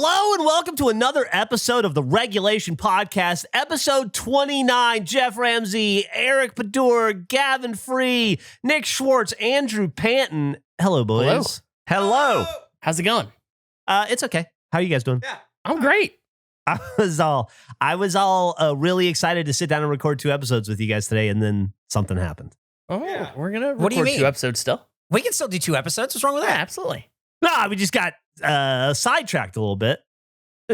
Hello and welcome to another episode of the Regulation Podcast, episode 29. Jeff Ramsey, Eric Padur, Gavin Free, Nick Schwartz, Andrew Panton. Hello, boys. Hello. How's it going? It's okay. How are you guys doing? Yeah. I'm great. I was all really excited to sit down and record 2 episodes with you guys today, and then something happened. Oh, Yeah. we're going to What do you record mean? 2 episodes still. We can still do 2 episodes. What's wrong with Yeah, that? absolutely. We just got sidetracked a little bit.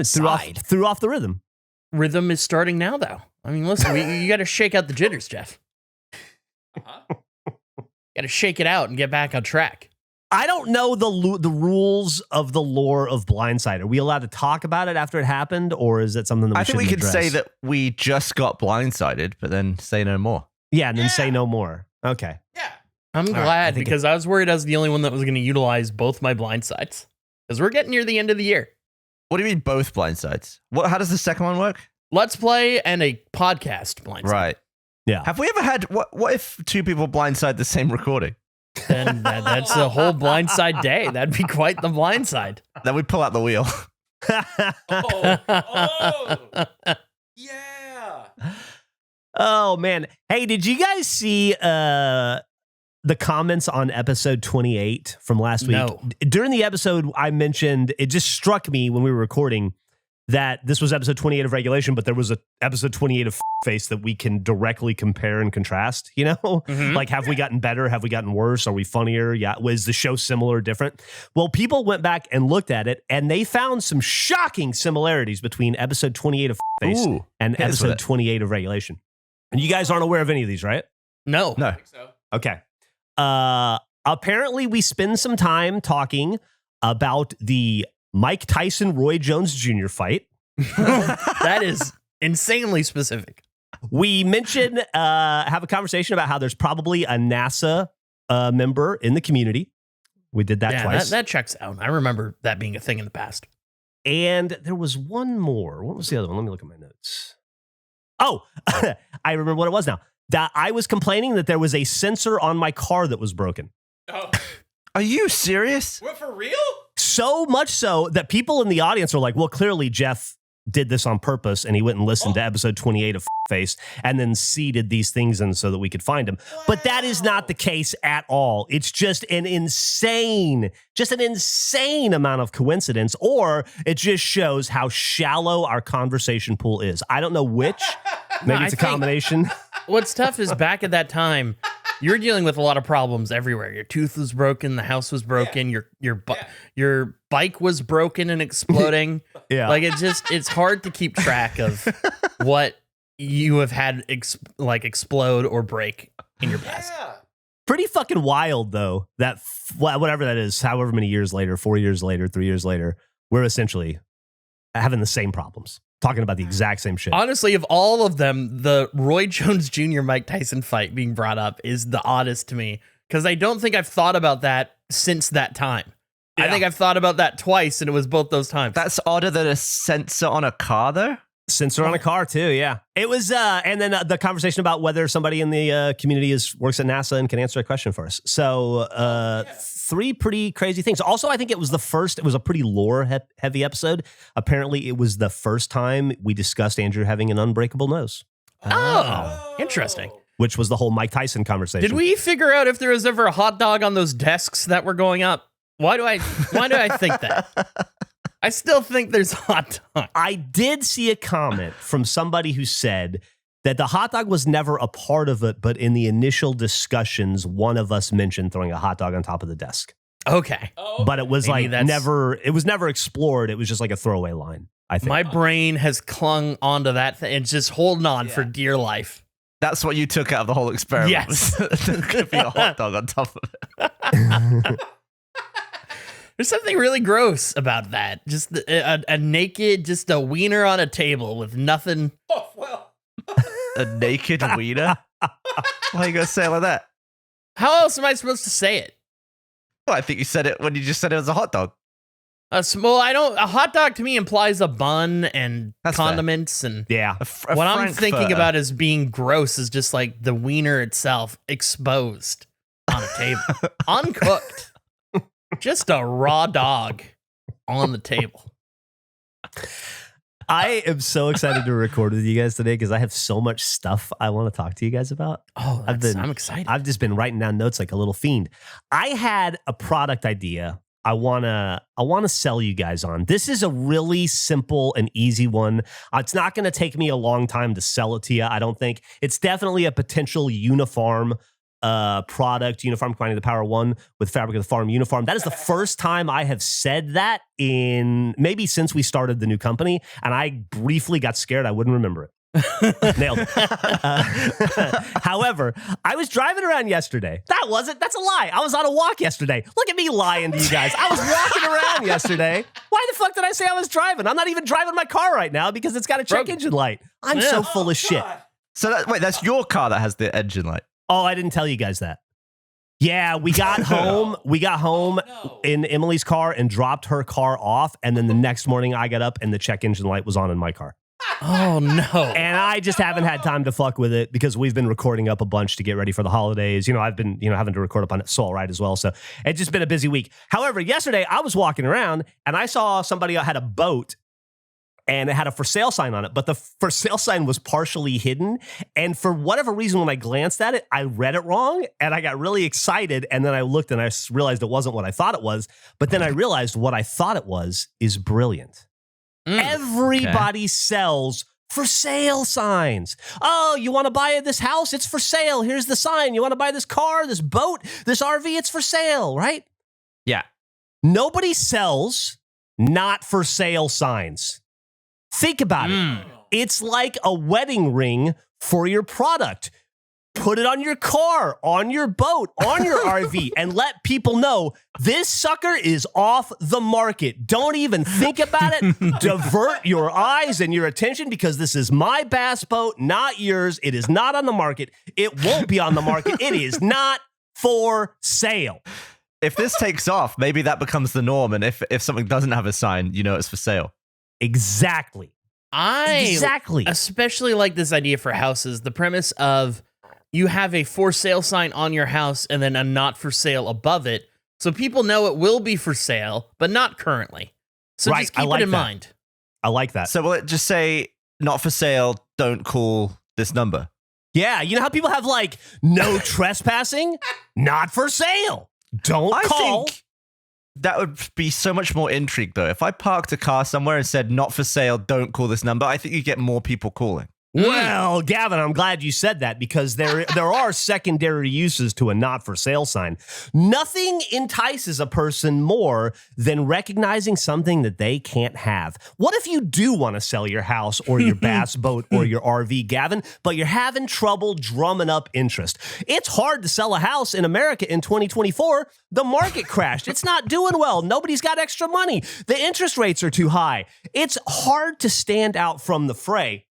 Threw off the rhythm. Rhythm is starting now, though. I mean, listen, you got to shake out the jitters, Jeff. Got to shake it out and get back on track. I don't know the rules of the lore of Blindside. Are we allowed to talk about it after it happened, or is it something that I think we shouldn't can say address? that we just got blindsided, but then say no more. Yeah, and then say no more. Okay. Yeah. I'm right, I glad think because I was worried I was the only one that was going to utilize both my blind sides because we're getting near the end of the year. What do you mean both blindsides? How does the second one work? Let's play and a podcast blind side. Right. Yeah. Have we ever had what if 2 people blindside the same recording? And that's a whole blind side day. That'd be quite the blind side. Then we pull out the wheel. Yeah. Oh man. Hey, did you guys see the comments on episode 28 from last week? No. During the episode, I mentioned, it just struck me when we were recording that this was episode 28 of Regulation, but there was a episode 28 of Face that we can directly compare and contrast, you know? Mhm. Like, have we gotten better? Have we gotten worse? Are we funnier? Yeah. Was the show similar or different? Well, people went back and looked at it, and they found some shocking similarities between episode 28 of Face Ooh, and hit us with episode it. 28 of Regulation. And you guys aren't aware of any of these, right? No. No. I think so. Okay. Apparently we spend some time talking about the Mike Tyson Roy Jones Jr. fight. That is insanely specific. We mentioned have a conversation about how there's probably a NASA member in the community. We did that twice. That checks out. I remember that being a thing in the past. And there was one more. What was the other one? Let me look at my notes. Oh, I remember what it was now. That I was complaining that there was a sensor on my car that was broken. Oh, Are you serious? what, for real? So much so that people in the audience are like, well, clearly Jeff did this on purpose and he went and listened to episode 28 of Face and then seeded these things in so that we could find him. But that is not the case at all. It's just an insane amount of coincidence, or it just shows how shallow our conversation pool is. I don't know which. Maybe No, it's a I think- combination. What's tough is back at that time, you're dealing with a lot of problems everywhere. Your tooth was broken, the house was broken, your bike was broken and exploding. Yeah. Like it's hard to keep track of what you have had explode or break in your past. Yeah. Pretty fucking wild, though, that whatever that is, however many years later, 4 years later, 3 years later, we're essentially having the same problems, talking about the exact same shit. Honestly, of all of them, the Roy Jones Jr. Mike Tyson fight being brought up is the oddest to me because I don't think I've thought about that since that time. I Yeah. think I've thought about that twice, and it was both those times. That's odder than a sensor on a car, though. Sensor on a car, too, yeah. It was, and then the conversation about whether somebody in the community works at NASA and can answer a question for us. So, 3 pretty crazy things. Also, I think it was a pretty lore-heavy episode. Apparently, it was the first time we discussed Andrew having an unbreakable nose, Oh, interesting. which was the whole Mike Tyson conversation. Did we figure out if there was ever a hot dog on those desks that were going up? Why do I think that? I still think there's hot dog. I did see a comment from somebody who said that the hot dog was never a part of it, but in the initial discussions, one of us mentioned throwing a hot dog on top of the desk. Okay. Oh, But it was Maybe like that's- it was never explored. It was just like a throwaway line, I think. My brain has clung onto that thing and just holding on for Yeah. dear life. That's what you took out of the whole experiment. Yes. There could be a hot dog on top of it. There's something really gross about that. Just a naked, just a wiener on a table with nothing. Oh, well. A naked wiener? Why are you going to say it like that? How else am I supposed to say it? Well, I think you said it when you just said it was a hot dog. A hot dog to me implies a bun and That's fair. condiments and Yeah. what I'm thinking Frankfurter. about as being gross is just like the wiener itself exposed on a table, uncooked, just a raw dog on the table. I am so excited to record with you guys today because I have so much stuff I want to talk to you guys about. Oh, I'm excited. I've just been writing down notes like a little fiend. I had a product idea I wanna sell you guys on. This is a really simple and easy one. It's not going to take me a long time to sell it to you. I don't think it's definitely a potential uniform product. Uniform Combining the Power of One with Fabric of the Farm Uniform. That is the first time I have said that in maybe since we started the new company, and I briefly got scared I wouldn't remember it. Nailed it. However, I was driving around yesterday. That's a lie. I was on a walk yesterday. Look at me lying to you guys. I was walking around yesterday. Why the fuck did I say I was driving? I'm not even driving my car right now because it's got a check engine light. I'm so full of shit. So that's your car that has the engine light. Oh, I didn't tell you guys that. Yeah, we got home. We got home in Emily's car and dropped her car off. And then the next morning I got up and the check engine light was on in my car. Oh, no. And I just haven't had time to fuck with it because we've been recording up a bunch to get ready for the holidays. I've been, having to record up on Soul Ride as well. So it's just been a busy week. However, yesterday I was walking around and I saw somebody had a boat and it had a for sale sign on it, but the for sale sign was partially hidden. And for whatever reason, when I glanced at it, I read it wrong and I got really excited. And then I looked and I realized it wasn't what I thought it was. But then I realized what I thought it was is brilliant. Everybody sells for sale signs. Oh, you want to buy this house? It's for sale. Here's the sign. You want to buy this car, this boat, this RV? It's for sale, right? Yeah. Nobody sells not for sale signs. Think about it. It's like a wedding ring for your product. Put it on your car, on your boat, on your RV, and let people know this sucker is off the market. Don't even think about it. Divert your eyes and your attention because this is my bass boat, not yours. It is not on the market. It won't be on the market. It is not for sale. If this takes off, maybe that becomes the norm. And if something doesn't have a sign, it's for sale. Exactly. Exactly. Especially like this idea for houses. The premise of you have a for sale sign on your house and then a not for sale above it. So people know it will be for sale, but not currently. So just keep it in mind. I like that. So will it just say not for sale, don't call this number? Yeah. You know how people have like no trespassing? Not for sale. Don't call. I think that would be so much more intrigue though. If I parked a car somewhere and said not for sale, don't call this number, I think you get more people calling. Well, Gavin, I'm glad you said that because there are secondary uses to a not for sale sign. Nothing entices a person more than recognizing something that they can't have. What if you do want to sell your house or your bass boat or your RV, Gavin, but you're having trouble drumming up interest? It's hard to sell a house in America in 2024. The market crashed. It's not doing well. Nobody's got extra money. The interest rates are too high. It's hard to stand out from the fray,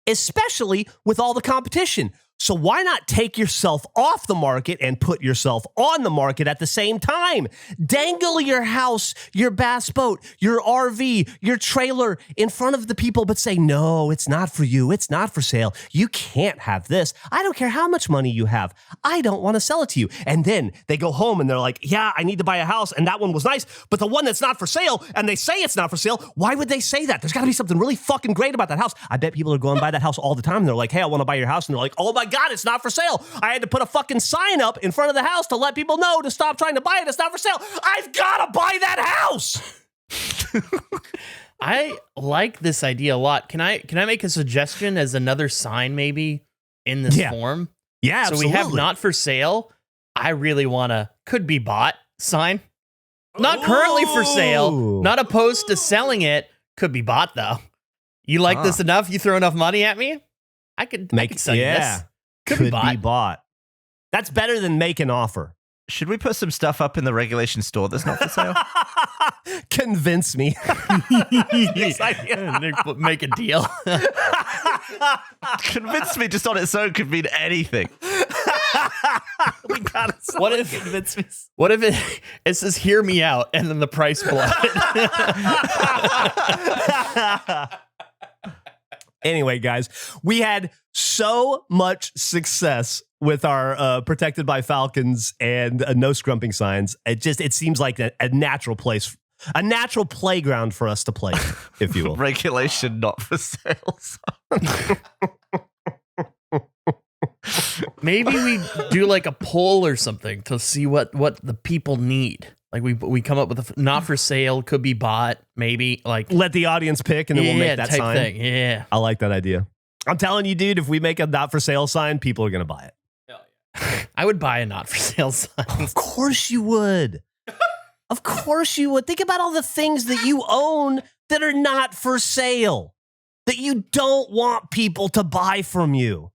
especially with all the competition. So why not take yourself off the market and put yourself on the market at the same time? Dangle your house, your bass boat, your RV, your trailer in front of the people, but say, no, it's not for you. It's not for sale. You can't have this. I don't care how much money you have. I don't want to sell it to you. And then they go home and they're like, yeah, I need to buy a house. And that one was nice, but the one that's not for sale, and they say it's not for sale. Why would they say that? There's got to be something really fucking great about that house. I bet people are going by that house all the time. And they're like, hey, I want to buy your house. And they're like, oh my God, it's not for sale. I had to put a fucking sign up in front of the house to let people know to stop trying to buy it. It's not for sale. I've got to buy that house. I like this idea a lot. Can I make a suggestion as another sign maybe in this form? Yeah, absolutely. So we have not for sale. I really want a could be bought sign. Not currently for sale. Not opposed to selling it. Could be bought though. You like this enough? You throw enough money at me? I could sell you this. Could be bought. That's better than make an offer. Should we put some stuff up in the regulation store that's not for sale? Convince me. Make a deal. Convince me just on its own could mean anything. We gotta what if convince me? What if it says hear me out and then the price below it? Anyway, guys, we had so much success with our Protected by Falcons and no scrumping signs. It seems like a natural place A natural playground for us to play, if you will. Regulation not for sale. Maybe we do like a poll or something to see what the people need. Like we come up with a not for sale, could be bought, maybe like Let the audience pick, and then we'll make that type sign. thing. Yeah. I like that idea. I'm telling you, dude, if we make a not for sale sign, people are going to buy it. I would buy a not for sale sign. Of course you would. Of course you would. Think about all the things that you own that are not for sale, that you don't want people to buy from you.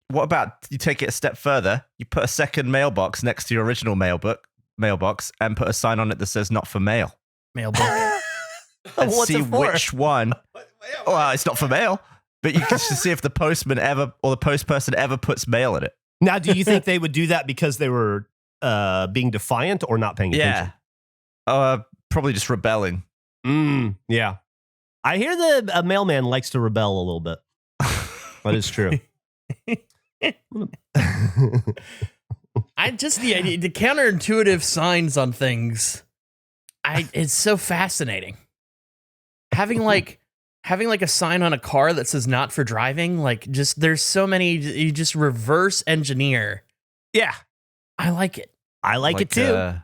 What about you take it a step further? You put a second mailbox next to your original mailbox and put a sign on it that says not for mail. Mailbook. And What's see it for? which one. Well, it's not for mail, but you can just see if the postman ever or the post person ever puts mail in it. Now, do you think they would do that because they were being defiant or not paying attention? Yeah. Probably just rebelling. Yeah. I hear the mailman likes to rebel a little bit. That is true. I just the idea, the counterintuitive signs on things. It's so fascinating. Having like a sign on a car that says not for driving, like just there's so many, you just reverse engineer. Yeah. I like it. I like it too.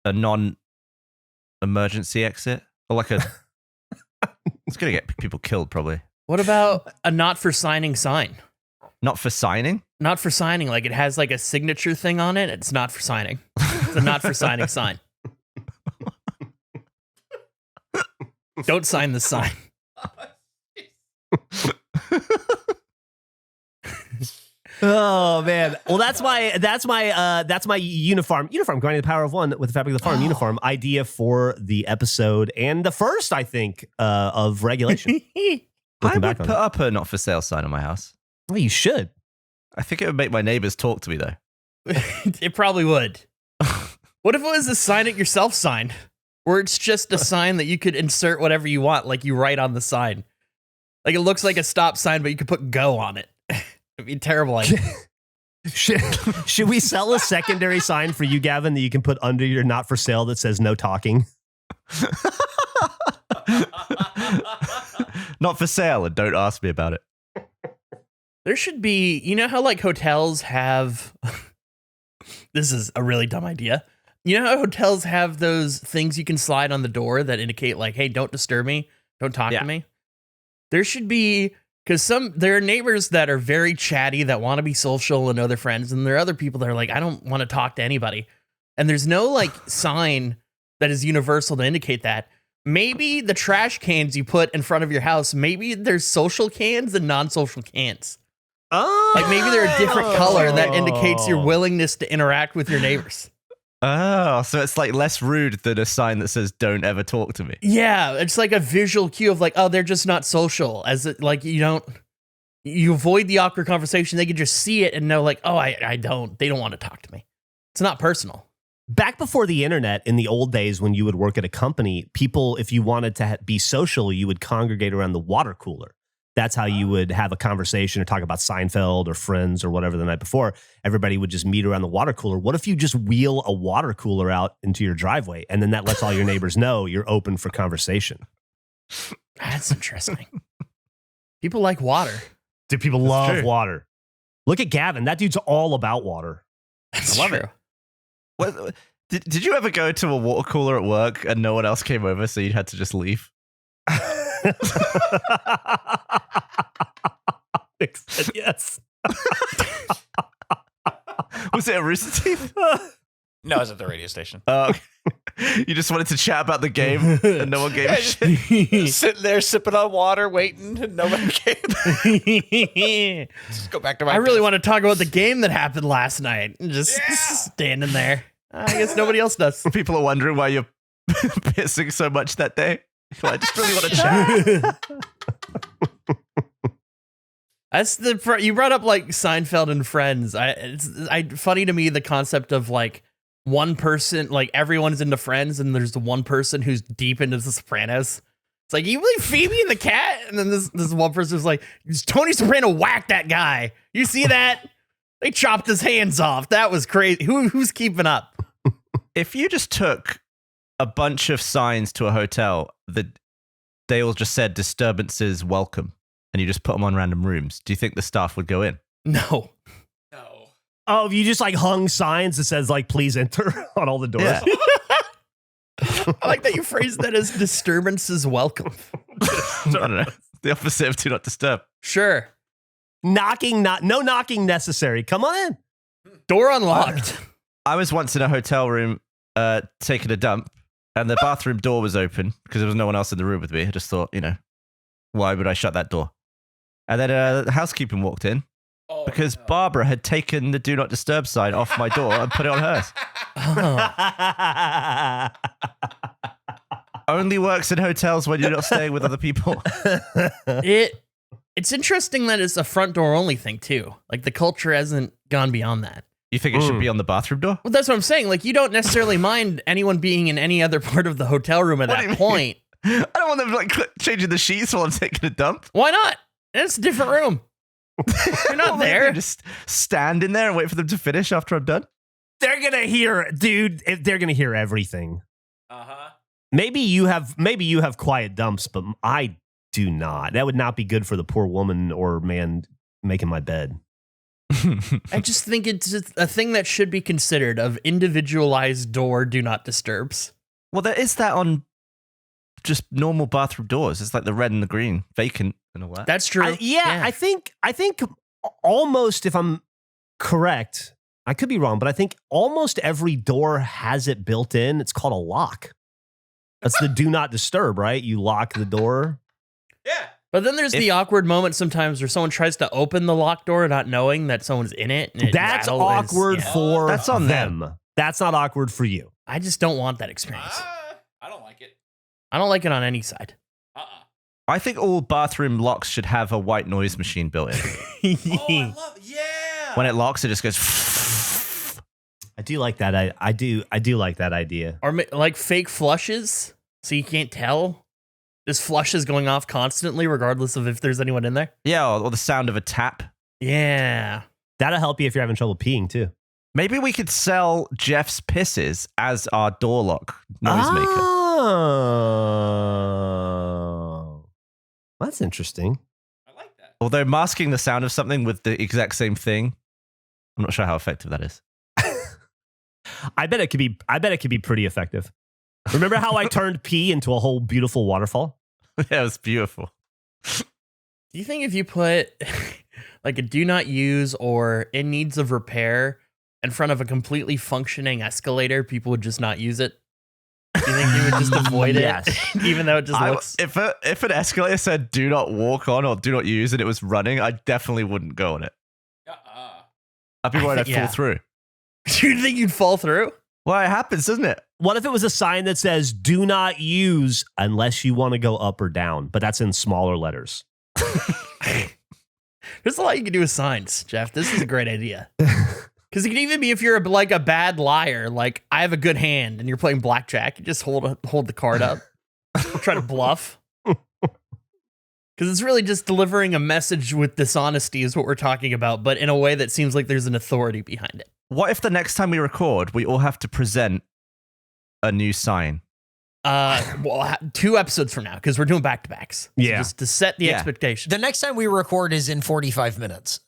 A non-emergency exit, or like a. It's gonna get people killed probably. What about a not for signing sign? Not for signing. Not for signing, like it has like a signature thing on it. It's not for signing. It's a not for signing sign. Don't sign the sign. Oh man. Well, that's my uniform grinding the power of one with the fabric of the farm uniform idea for the episode and the first, I think, of regulation. I Looking would back put on it. up a not for sale sign on my house. Well, you should. I think it would make my neighbors talk to me though. It probably would. What if it was a sign it yourself sign? Where it's just a sign that you could insert whatever you want, like you write on the sign. Like it looks like a stop sign, but you could put go on it. It'd be terrible. Should we sell a secondary sign for you, Gavin, that you can put under your not for sale that says no talking? Not for sale, and don't ask me about it. There should be, you know how like hotels have, this is a really dumb idea. You know how hotels have those things you can slide on the door that indicate like, hey, don't disturb me. Don't talk to me. There should be, because there are neighbors that are very chatty that want to be social and know their friends. And there are other people that are like, I don't want to talk to anybody. And there's no like sign that is universal to indicate that. Maybe the trash cans you put in front of your house, maybe there's social cans and non-social cans. Oh, Like maybe they're a different color that indicates your willingness to interact with your neighbors. Oh, so it's like less rude than a sign that says "Don't ever talk to me." Yeah, it's like a visual cue of like, oh, they're just not social. As it like you avoid the awkward conversation. They can just see it and know like, oh, they don't want to talk to me. It's not personal. back before the internet, in the old days when you would work at a company, people, if you wanted to be social, you would congregate around the water cooler. That's how you would have a conversation or talk about Seinfeld or Friends or whatever the night before. Everybody would just meet around the water cooler. What if you just wheel a water cooler out into your driveway and then that lets all your neighbors know you're open for conversation? That's interesting. People like water. Dude, people love true. water. Look at Gavin. That dude's all about water. That's I love true. it. What, did you ever go to a water cooler at work and no one else came over, so you had to just leave? Yes. Was it a Rooster Teeth? No, I was at the radio station. Okay. You just wanted to chat about the game and no one gave a shit. Sitting there sipping on water, waiting, and nobody came. Just go back to my I really desk. want to talk about the game that happened last night. Just standing there. I guess nobody else does. People are wondering why you're pissing so much that day. I just really want to chat. That's you brought up like Seinfeld and Friends. It's funny to me the concept of like one person, like everyone's into Friends, and there's the one person who's deep into The Sopranos. It's like, you believe Phoebe and the cat? And then this one person's like, Tony Soprano whacked that guy. You see that? They chopped his hands off. That was crazy. Who's keeping up? If you just took a bunch of signs to a hotel that they all just said disturbances welcome, and you just put them on random rooms, do you think the staff would go in? No. No. Oh, if you just like hung signs that says like please enter on all the doors. Yeah. I like that you phrased that as disturbances welcome. I don't know. The opposite of do not disturb. Sure. No knocking necessary. Come on in. Door unlocked. I was once in a hotel room taking a dump, and the bathroom door was open because there was no one else in the room with me. I just thought, why would I shut that door? And then the housekeeping walked in Oh, because no. Barbara had taken the do not disturb sign off my door and put it on hers. Oh. Only works in hotels when you're not staying with other people. It's interesting that it's a front door only thing too. Like the culture hasn't gone beyond that. You think it should be on the bathroom door? Well, that's what I'm saying. Like you don't necessarily mind anyone being in any other part of the hotel room at What do that you point. I don't want them like changing the sheets while I'm taking a dump. Why not? It's a different room. You're not Well, maybe there. just stand in there and wait for them to finish after I'm done. They're gonna hear, dude. They're gonna hear everything. Uh-huh. Maybe you have quiet dumps, but I do not. That would not be good for the poor woman or man making my bed. I just think it's a thing that should be considered of individualized door do not disturbs. Well, there is that on just normal bathroom doors. It's like the red and the green, vacant and all that. That's true. I think almost, if I'm correct, I could be wrong, but I think almost every door has it built in. It's called a lock. That's the do not disturb, right? You lock the door. Yeah. But then there's the awkward moment sometimes where someone tries to open the locked door not knowing that someone's in it. And That's awkward yeah. for That's on them. That's not awkward for you. I just don't want that experience. I don't like it. I don't like it on any side. Uh-uh. I think all bathroom locks should have a white noise machine built in. Oh, I love yeah. When it locks, it just goes. I do like that. I do like that idea. Or like fake flushes so you can't tell. This flush is going off constantly regardless of if there's anyone in there. Yeah, or the sound of a tap. Yeah. That'll help you if you're having trouble peeing too. Maybe we could sell Jeff's pisses as our door lock noisemaker. Oh, that's interesting. I like that. Although masking the sound of something with the exact same thing, I'm not sure how effective that is. I bet it could be pretty effective. Remember how I turned pee into a whole beautiful waterfall? Yeah, it was beautiful. Do you think if you put like a do not use or in needs of repair in front of a completely functioning escalator, people would just not use it? Do you think they would just avoid Yes. it? Even though it just looks. If an escalator said do not walk on or do not use and it was running, I definitely wouldn't go on it. Uh-uh. I'd be worried I'd yeah. fall through. Do you think you'd fall through? Well, it happens, doesn't it? What if it was a sign that says "Do not use unless you want to go up or down," but that's in smaller letters? There's a lot you can do with signs, Jeff. This is a great idea. Because it can even be if you're like a bad liar, like I have a good hand and you're playing blackjack, you just hold the card up, try to bluff. Because it's really just delivering a message with dishonesty is what we're talking about, but in a way that seems like there's an authority behind it. What if the next time we record, we all have to present a new sign? Well, 2 episodes from now, because we're doing back-to-backs. So Yeah. just to set the Yeah. expectation. The next time we record is in 45 minutes.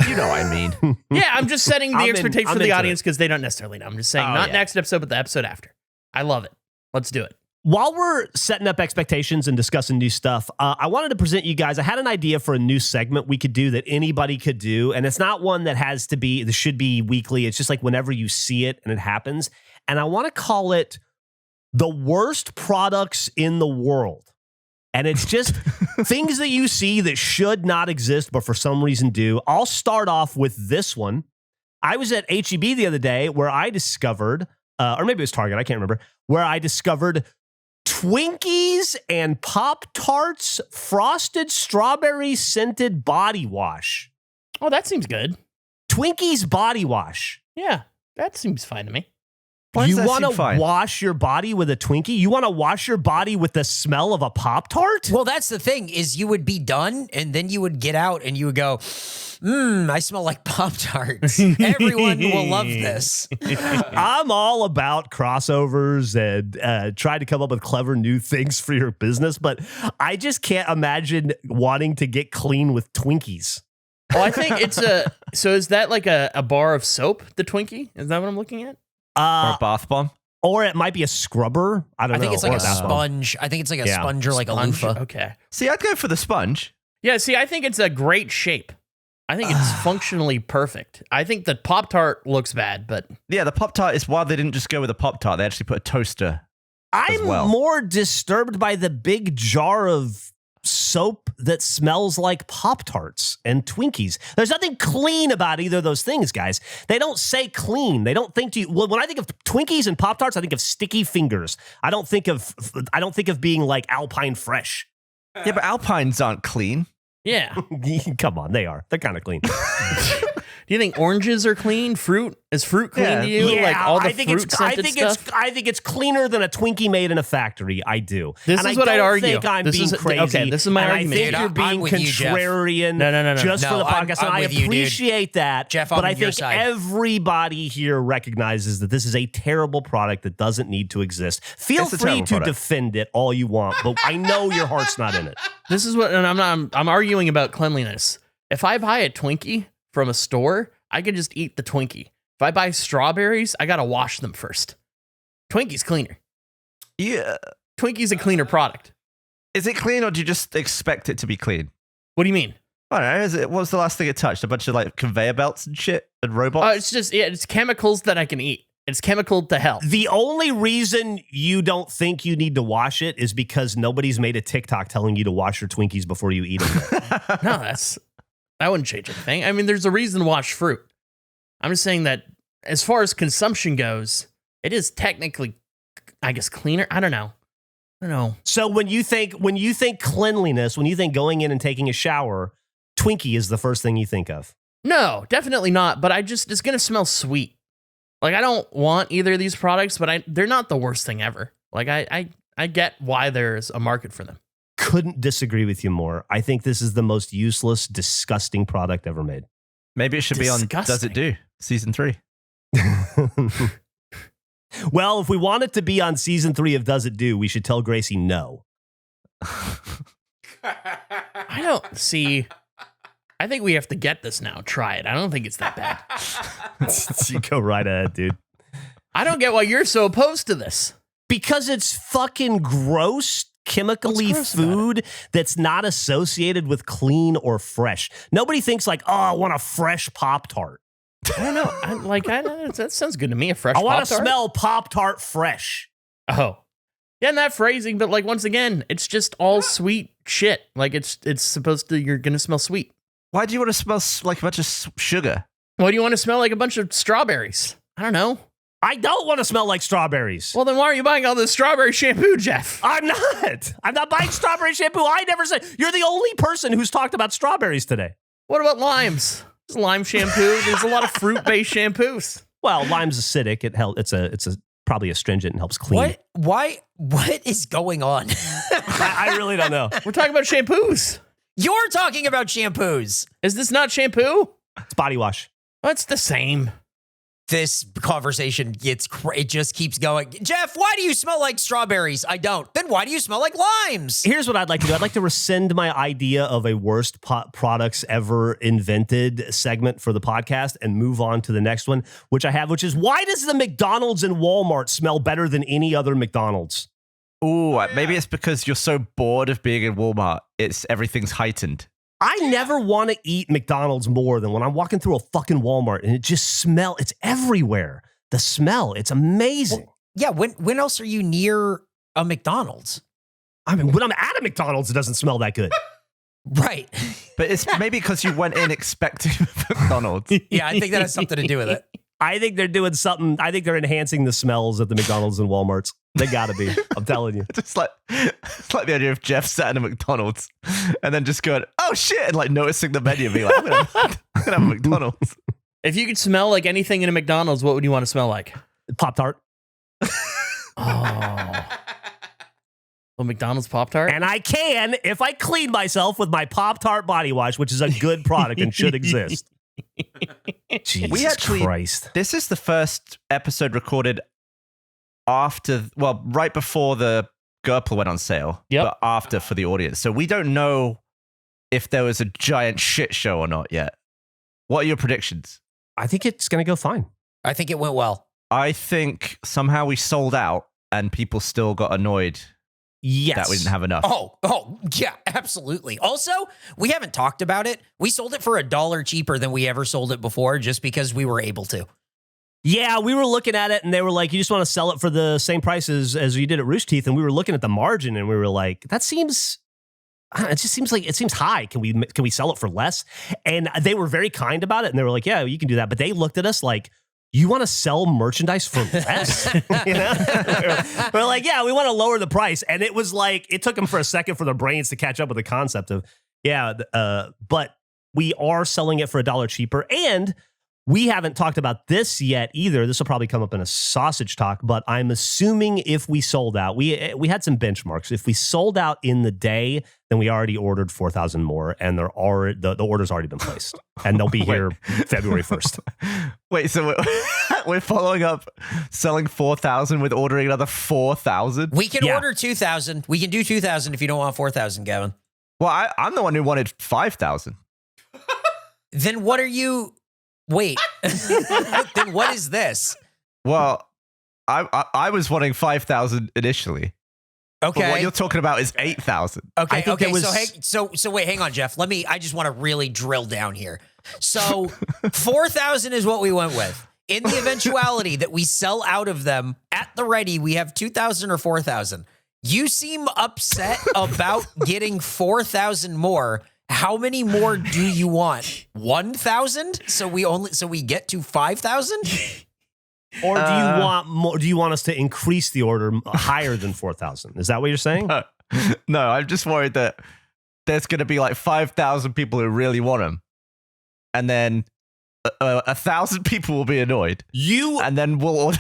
You know what I mean. Yeah, I'm just setting the expectation I'm for the into audience because they don't necessarily know. I'm just saying, Oh, not yeah. next episode, but the episode after. I love it. Let's do it. While we're setting up expectations and discussing new stuff, I wanted to present you guys. I had an idea for a new segment we could do that anybody could do. And it's not one that has to be, this should be weekly. It's just like whenever you see it and it happens. And I want to call it the worst products in the world. And it's just things that you see that should not exist, but for some reason do. I'll start off with this one. I was at HEB the other day where I discovered, or maybe it was Target, I can't remember, where I discovered Twinkies and Pop-Tarts frosted strawberry scented body wash. Oh, that seems good. Twinkies body wash. Yeah, that seems fine to me. Why you does that want seem to fine? wash your body with a Twinkie? You want to wash your body with the smell of a Pop-Tart? Well, that's the thing is you would be done and then you would get out and you would go, I smell like Pop-Tarts. Everyone will love this. I'm all about crossovers and trying to come up with clever new things for your business, but I just can't imagine wanting to get clean with Twinkies. Oh, I think it's so is that like a bar of soap, the Twinkie? Is that what I'm looking at? Or a bath bomb? Or it might be a scrubber. I don't know. I think it's like Or a that one. sponge. I think it's like a sponge or like a Sponge? loofah. Okay. See, I'd go for the sponge. Yeah, see, I think it's a great shape. I think it's functionally perfect. I think the Pop-Tart looks bad, but Yeah, the Pop-Tart is why they didn't just go with a Pop-Tart. They actually put a toaster. I'm well. more disturbed by the big jar of soap that smells like Pop-Tarts and Twinkies. There's nothing clean about either of those things, guys. They don't say clean. They don't think to you. Well, when I think of Twinkies and Pop-Tarts, I think of sticky fingers. I don't think of being like Alpine Fresh. Yeah, but Alpines aren't clean. yeah. Come on, they are. They're kind of clean. Do you think oranges are clean? Fruit is fruit clean Yeah. to you? Like all the I think fruit it's. I scented think stuff. it's. I think it's cleaner than a Twinkie made in a factory. I do. This And is I what I'd don't argue. Think I'm This being is- crazy. okay, this is my and argument. I think Dude, you're I'm being with you, Jeff. contrarian. No. Just for No, the podcast, I'm and I with you, dude. appreciate that. Jeff, but I'm I on your think side. everybody here recognizes that this is a terrible product that doesn't need to exist. Feel It's a free terrible to product. defend it all you want, but I know your heart's not in it. This is what, and I'm arguing about cleanliness. If I buy a Twinkie from a store, I can just eat the Twinkie. If I buy strawberries, I gotta wash them first. Twinkie's cleaner. Yeah. Twinkie's a cleaner product. Is it clean or do you just expect it to be clean? What do you mean? I don't know. What was the last thing it touched? A bunch of like conveyor belts and shit and robots? It's just it's chemicals that I can eat. It's chemical to hell. The only reason you don't think you need to wash it is because nobody's made a TikTok telling you to wash your Twinkies before you eat them. No, that wouldn't change anything. I mean, there's a reason to wash fruit. I'm just saying that as far as consumption goes, it is technically, I guess, cleaner. I don't know. So when you think cleanliness, when you think going in and taking a shower, Twinkie is the first thing you think of. No, definitely not. But it's gonna smell sweet. Like I don't want either of these products, but they're not the worst thing ever. Like I get why there's a market for them. Couldn't disagree with you more. I think this is the most useless, disgusting product ever made. Maybe it should be on Disgusting. Does It Do? Season 3. Well, if we want it to be on season 3 of Does It Do, we should tell Gracie no. I don't see. I think we have to get this now. Try it. I don't think it's that bad. You go right ahead, dude. I don't get why you're so opposed to this. Because it's fucking gross, chemically What's gross about food that's not associated with clean or fresh. Nobody thinks like, oh, I want a fresh Pop-Tart. I don't know. That sounds good to me. A fresh I want to Pop-Tart. smell Pop-Tart fresh. Oh, yeah, and that phrasing, but like once again, it's just all sweet shit. Like it's supposed to. You're gonna smell sweet. Why do you want to smell like a bunch of sugar? Why do you want to smell like a bunch of strawberries? I don't know. I don't want to smell like strawberries. Well, then why are you buying all this strawberry shampoo, Jeff? I'm not. I'm not buying strawberry shampoo. I never said. You're the only person who's talked about strawberries today. What about limes? There's lime shampoo. There's a lot of fruit-based shampoos. Well, lime's acidic. It's probably astringent and helps clean. What is going on? I really don't know. We're talking about shampoos. You're talking about shampoos. Is this not shampoo? It's body wash. Well, it's the same. This conversation it just keeps going. Jeff, why do you smell like strawberries? I don't. Then why do you smell like limes? Here's what I'd like to do. I'd like to rescind my idea of a worst products ever invented segment for the podcast and move on to the next one, which is why does the McDonald's and Walmart smell better than any other McDonald's? Ooh, maybe it's because you're so bored of being in Walmart. Everything's heightened. I never want to eat McDonald's more than when I'm walking through a fucking Walmart and it just it's everywhere. The smell, it's amazing. Well, yeah, when else are you near a McDonald's? I mean, when I'm at a McDonald's, it doesn't smell that good. Right. But it's maybe because you went in expecting McDonald's. Yeah, I think that has something to do with it. I think they're doing something. I think they're enhancing the smells of the McDonald's and Walmarts. They gotta be. I'm telling you. It's like the idea of Jeff sat in a McDonald's and then just going, oh shit, and like noticing the menu and being like, I'm gonna have a McDonald's. If you could smell like anything in a McDonald's, what would you want to smell like? Pop-Tart. Oh. Well, McDonald's Pop-Tart? And I can if I clean myself with my Pop-Tart body wash, which is a good product and should exist. Jesus Christ. This is the first episode recorded right before the Gerpler went on sale, but after for the audience. So we don't know if there was a giant shit show or not yet. What are your predictions? I think it's going to go fine. I think it went well. I think somehow we sold out and people still got annoyed that we didn't have enough. Oh, yeah, absolutely. Also, we haven't talked about it. We sold it for $1 cheaper than we ever sold it before just because we were able to. Yeah, we were looking at it and they were like, you just want to sell it for the same price as you did at Rooster Teeth. And we were looking at the margin and we were like, it seems high. Can we sell it for less? And they were very kind about it. And they were like, yeah, you can do that. But they looked at us like, you want to sell merchandise for less? You know? We're like, yeah, we want to lower the price. And it was like, it took them for a second for their brains to catch up with the concept of, but we are selling it for $1 cheaper. And we haven't talked about this yet either. This will probably come up in a sausage talk, but I'm assuming if we sold out, we had some benchmarks. If we sold out in the day, then we already ordered 4,000 more, and the order's already been placed, and they'll be here February 1st. Wait, so we're following up selling 4,000 with ordering another 4,000? We can order 2,000. We can do 2,000 if you don't want 4,000, Gavin. Well, I'm the one who wanted 5,000. Then what are you... Wait, then what is this? Well, I was wanting 5,000 initially. Okay. But what you're talking about is 8,000. Okay. So wait, hang on, Jeff. I just want to really drill down here. So 4,000 is what we went with. In the eventuality that we sell out of them at the ready, we have 2,000 or 4,000. You seem upset about getting 4,000 more. How many more do you want? 1,000? So we get to 5,000? Or do you want more? Do you want us to increase the order higher than 4,000? Is that what you're saying? No, I'm just worried that there's going to be like 5,000 people who really want them, and then 1,000 people will be annoyed. And then we'll order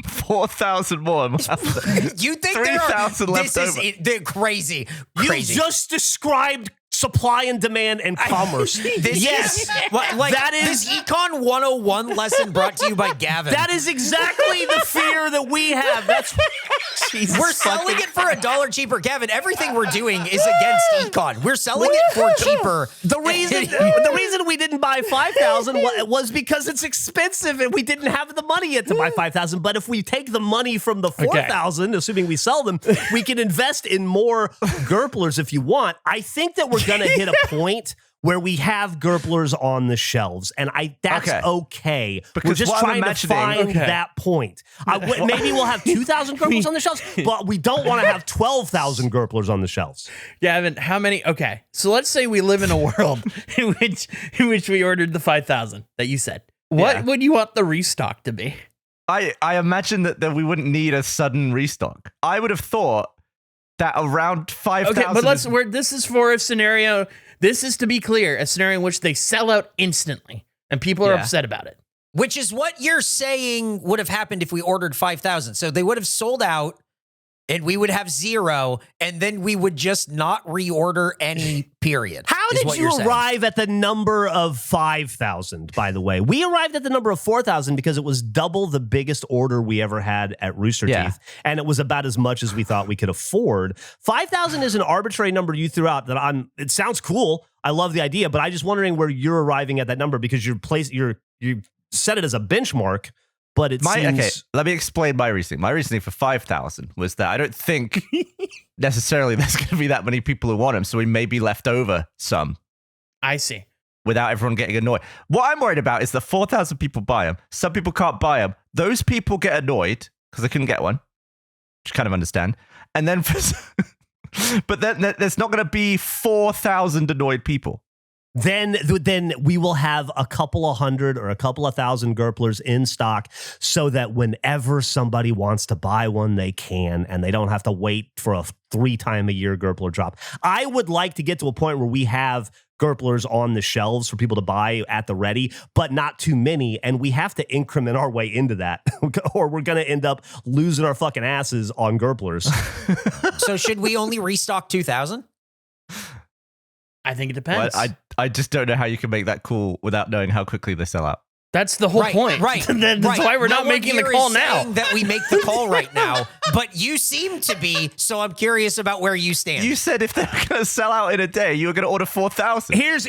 4,000 more. You think 3,000 left over? They're crazy. You just described supply and demand and commerce. This Econ 101 lesson brought to you by Gavin. That is exactly the fear that we have. We're selling it for $1 cheaper. Gavin, everything we're doing is against Econ. We're selling it for cheaper. The reason we didn't buy 5,000 was because it's expensive and we didn't have the money yet to buy 5,000. But if we take the money from the 4,000, assuming we sell them, we can invest in more Gerplers if you want. I think that we're going to hit a point where we have Gerplers on the shelves, and that's okay. Because we're just trying to find that point. Maybe we'll have 2,000 Gerplers on the shelves, but we don't want to have 12,000 Gerplers on the shelves. Yeah, Evan, how many? Okay, so let's say we live in a world in which we ordered the 5,000 that you said. What would you want the restock to be? I imagine that we wouldn't need a sudden restock. I would have thought that around 5,000. Okay, but this is for a scenario. This is, to be clear, a scenario in which they sell out instantly and people are upset about it. Which is what you're saying would have happened if we ordered 5,000. So they would have sold out and we would have 0, and then we would just not reorder any, period. How did you arrive at the number of 5,000, by the way? We arrived at the number of 4,000 because it was double the biggest order we ever had at Rooster Teeth, and it was about as much as we thought we could afford. 5,000 is an arbitrary number you threw out it sounds cool. I love the idea, but I'm just wondering where you're arriving at that number because you set it as a benchmark. But Okay, let me explain my reasoning. My reasoning for 5,000 was that I don't think necessarily there's going to be that many people who want them, so we may be left over some. I see. Without everyone getting annoyed. What I'm worried about is that 4,000 people buy them. Some people can't buy them. Those people get annoyed because they couldn't get one, which I kind of understand. And then, but then there's not going to be 4,000 annoyed people. Then we will have a couple of hundred or a couple of thousand Gerplers in stock so that whenever somebody wants to buy one, they can, and they don't have to wait for a 3-time-a-year Gerpler drop. I would like to get to a point where we have Gerplers on the shelves for people to buy at the ready, but not too many. And we have to increment our way into that, or we're going to end up losing our fucking asses on Gerplers. So should we only restock 2,000? I think it depends. I just don't know how you can make that call without knowing how quickly they sell out. That's the whole point. Right. That's right. why we're No not one making the here call is now. saying that we make the call right now, but you seem to be. So I'm curious about where you stand. You said if they're going to sell out in a day, you were going to order 4,000. Here's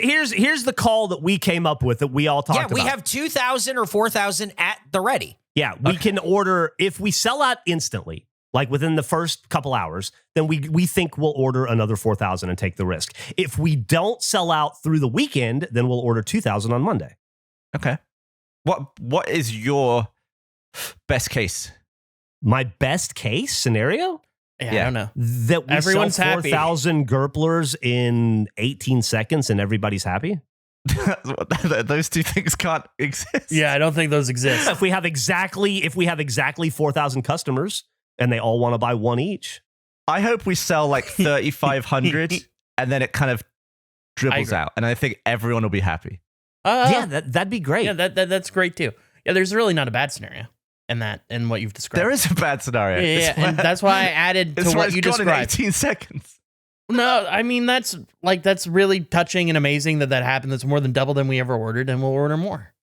the call that we came up with that we all talked about. We have 2,000 or 4,000 at the ready. Yeah, we can order, if we sell out instantly, like within the first couple hours, then we think we'll order another 4,000 and take the risk. If we don't sell out through the weekend, then we'll order 2,000 on Monday. Okay. What is your best case? My best case scenario? Yeah, I Yeah. don't know. That we Everyone's sell happy. 4,000 Gerplers in 18 seconds and everybody's happy? Those two things can't exist. Yeah, I don't think those exist. If we have exactly 4,000 customers and they all want to buy one each. I hope we sell like 3,500 and then it kind of dribbles agree. out. And I think everyone will be happy. Yeah, that'd be great. Yeah, that's great too. Yeah, there's really not a bad scenario in that and what you've described. There is a bad scenario. Yeah, It's and where- that's why I added it's to where what it's you gone in described. 18 seconds. No, I mean that's really touching and amazing that happened. That's more than double than we ever ordered, and we'll order more.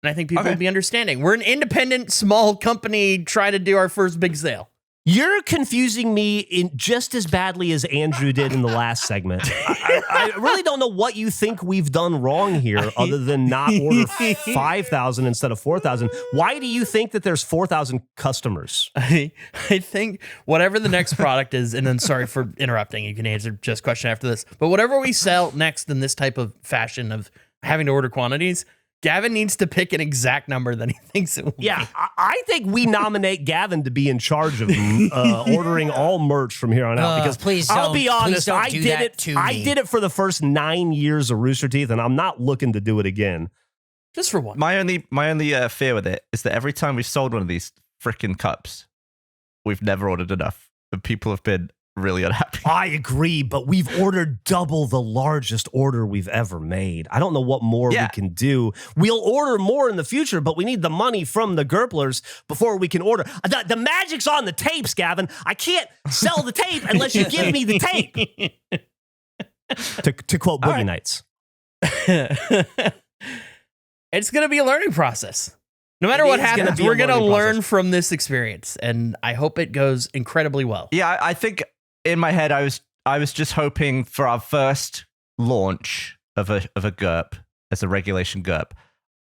And I think people Okay. will be understanding. We're an independent, small company trying to do our first big sale. You're confusing me in just as badly as Andrew did in the last segment. I really don't know what you think we've done wrong here other than not order 5,000 instead of 4,000. Why do you think that there's 4,000 customers? I think whatever the next product is, and then sorry for interrupting, you can answer just question after this, but whatever we sell next in this type of fashion of having to order quantities, Gavin needs to pick an exact number that he thinks it will be. Yeah, I think we nominate Gavin to be in charge of ordering all merch from here on out. Because please I'll don't- be please honest, don't I do did that it. to I me. did it for the first 9 years of Rooster Teeth, and I'm not looking to do it again. Just for one. My only fear with it is that every time we've sold one of these freaking cups, we've never ordered enough. And people have been really unhappy. I agree, but we've ordered double the largest order we've ever made. I don't know what more we can do. We'll order more in the future, but we need the money from the Gerplers before we can order. The magic's on the tapes, Gavin. I can't sell the tape unless you give me the tape. To quote Boogie Nights. It's going to be a learning process. No matter It what is gonna happens, be a we're going to learning learn process. from this experience, and I hope it goes incredibly well. Yeah, I think in my head I was just hoping for our first launch of a GURP as a regulation GURP.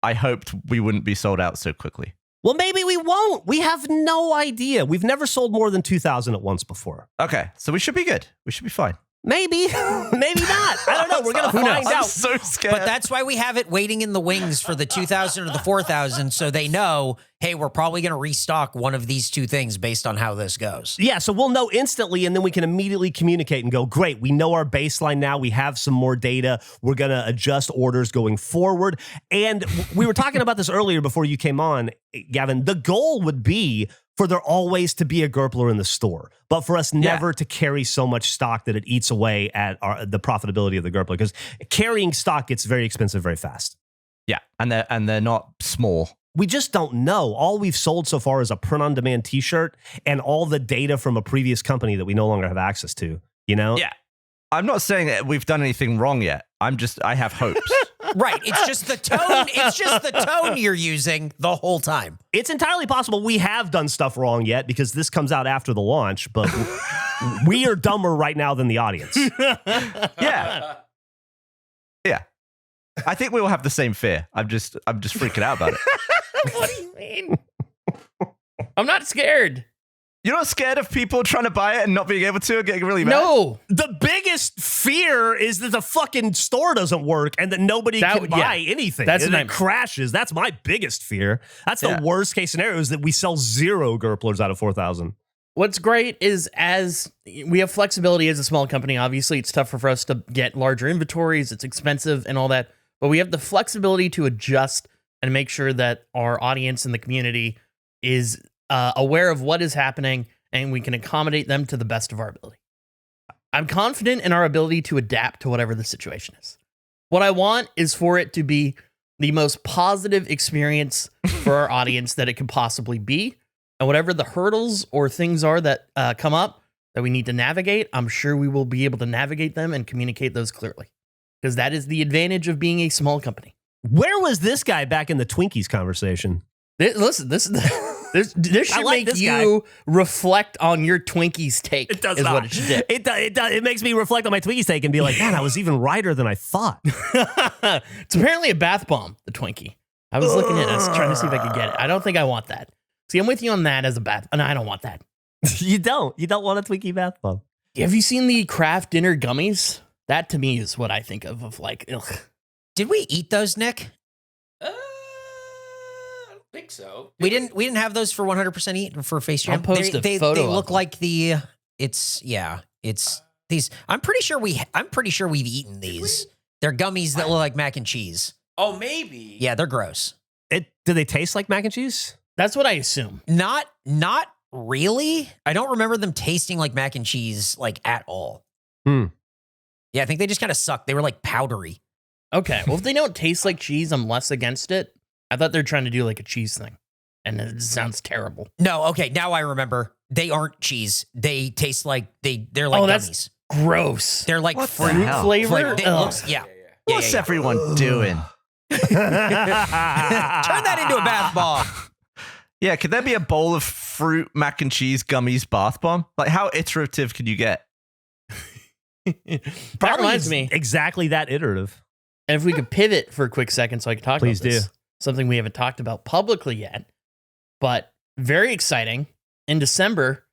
I hoped we wouldn't be sold out so quickly. Well, maybe we won't. We have no idea. We've never sold more than 2,000 at once before. Okay, so we should be good. We should be fine. Maybe, maybe not. I don't know. We're going to Who knows? find I'm out. so scared. But that's why we have it waiting in the wings for the 2,000 or the 4,000, so they know, hey, we're probably going to restock one of these two things based on how this goes. Yeah, so we'll know instantly, and then we can immediately communicate and go, great, we know our baseline now. We have some more data. We're going to adjust orders going forward. And we were talking about this earlier before you came on, Gavin. The goal would be for there always to be a Gerpler in the store, but for us never to carry so much stock that it eats away at the profitability of the Gerpler, because carrying stock gets very expensive very fast. Yeah, and they're not small. We just don't know. All we've sold so far is a print-on-demand T-shirt and all the data from a previous company that we no longer have access to. You know? Yeah. I'm not saying that we've done anything wrong yet. I have hopes. Right. It's just the tone. It's just the tone you're using the whole time. It's entirely possible we have done stuff wrong yet because this comes out after the launch, but we are dumber right now than the audience. Yeah. Yeah. I think we will have the same fear. I'm just freaking out about it. What do you mean? I'm not scared. You're not scared of people trying to buy it and not being able to, getting really mad? No. The biggest fear is that the fucking store doesn't work and that nobody can buy anything. That's and a it nightmare. crashes. That's my biggest fear. That's the worst case scenario, is that we sell 0 Gerplers out of 4,000. What's great is as we have flexibility as a small company, obviously it's tougher for us to get larger inventories. It's expensive and all that, but we have the flexibility to adjust and make sure that our audience and the community is aware of what is happening, and we can accommodate them to the best of our ability. I'm confident in our ability to adapt to whatever the situation is. What I want is for it to be the most positive experience for our audience that it can possibly be. And whatever the hurdles or things are that come up that we need to navigate, I'm sure we will be able to navigate them and communicate those clearly. Because that is the advantage of being a small company. Where was this guy back in the Twinkies conversation? Listen, this should like make this you reflect on your Twinkies take. It does is not. what it should do. It makes me reflect on my Twinkies take and be like, man, I was even righter than I thought. It's apparently a bath bomb, the Twinkie. I was looking at it, trying to see if I could get it. I don't think I want that. See, I'm with you on that as a bath. No, I don't want that. You don't want a Twinkie bath bomb. Have you seen the Kraft Dinner gummies? That to me is what I think of like, ugh. Did we eat those, Nick? I don't think so. We didn't have those for 100% eat for Face Jam. I'll post a they photo They of look them. like it's these. I'm pretty sure we've eaten these. They're gummies that look like mac and cheese. Oh, maybe. Yeah, they're gross. Do they taste like mac and cheese? That's what I assume. Not really. I don't remember them tasting like mac and cheese like at all. Yeah, I think they just kind of suck. They were like powdery. Okay, well, if they don't taste like cheese, I'm less against it. I thought they're trying to do like a cheese thing, and it sounds terrible. No, okay, now I remember. They aren't cheese. They taste like they're like that's gummies. Gross. They're like What the fruit hell? flavor. Like, Ugh. yeah. What's everyone doing? Turn that into a bath bomb. Yeah, could there be a bowl of fruit mac and cheese gummies bath bomb? Like, how iterative can you get? That reminds me. Exactly that iterative. And if we could pivot for a quick second so I can talk Please about this. do. Something we haven't talked about publicly yet, but very exciting. In December,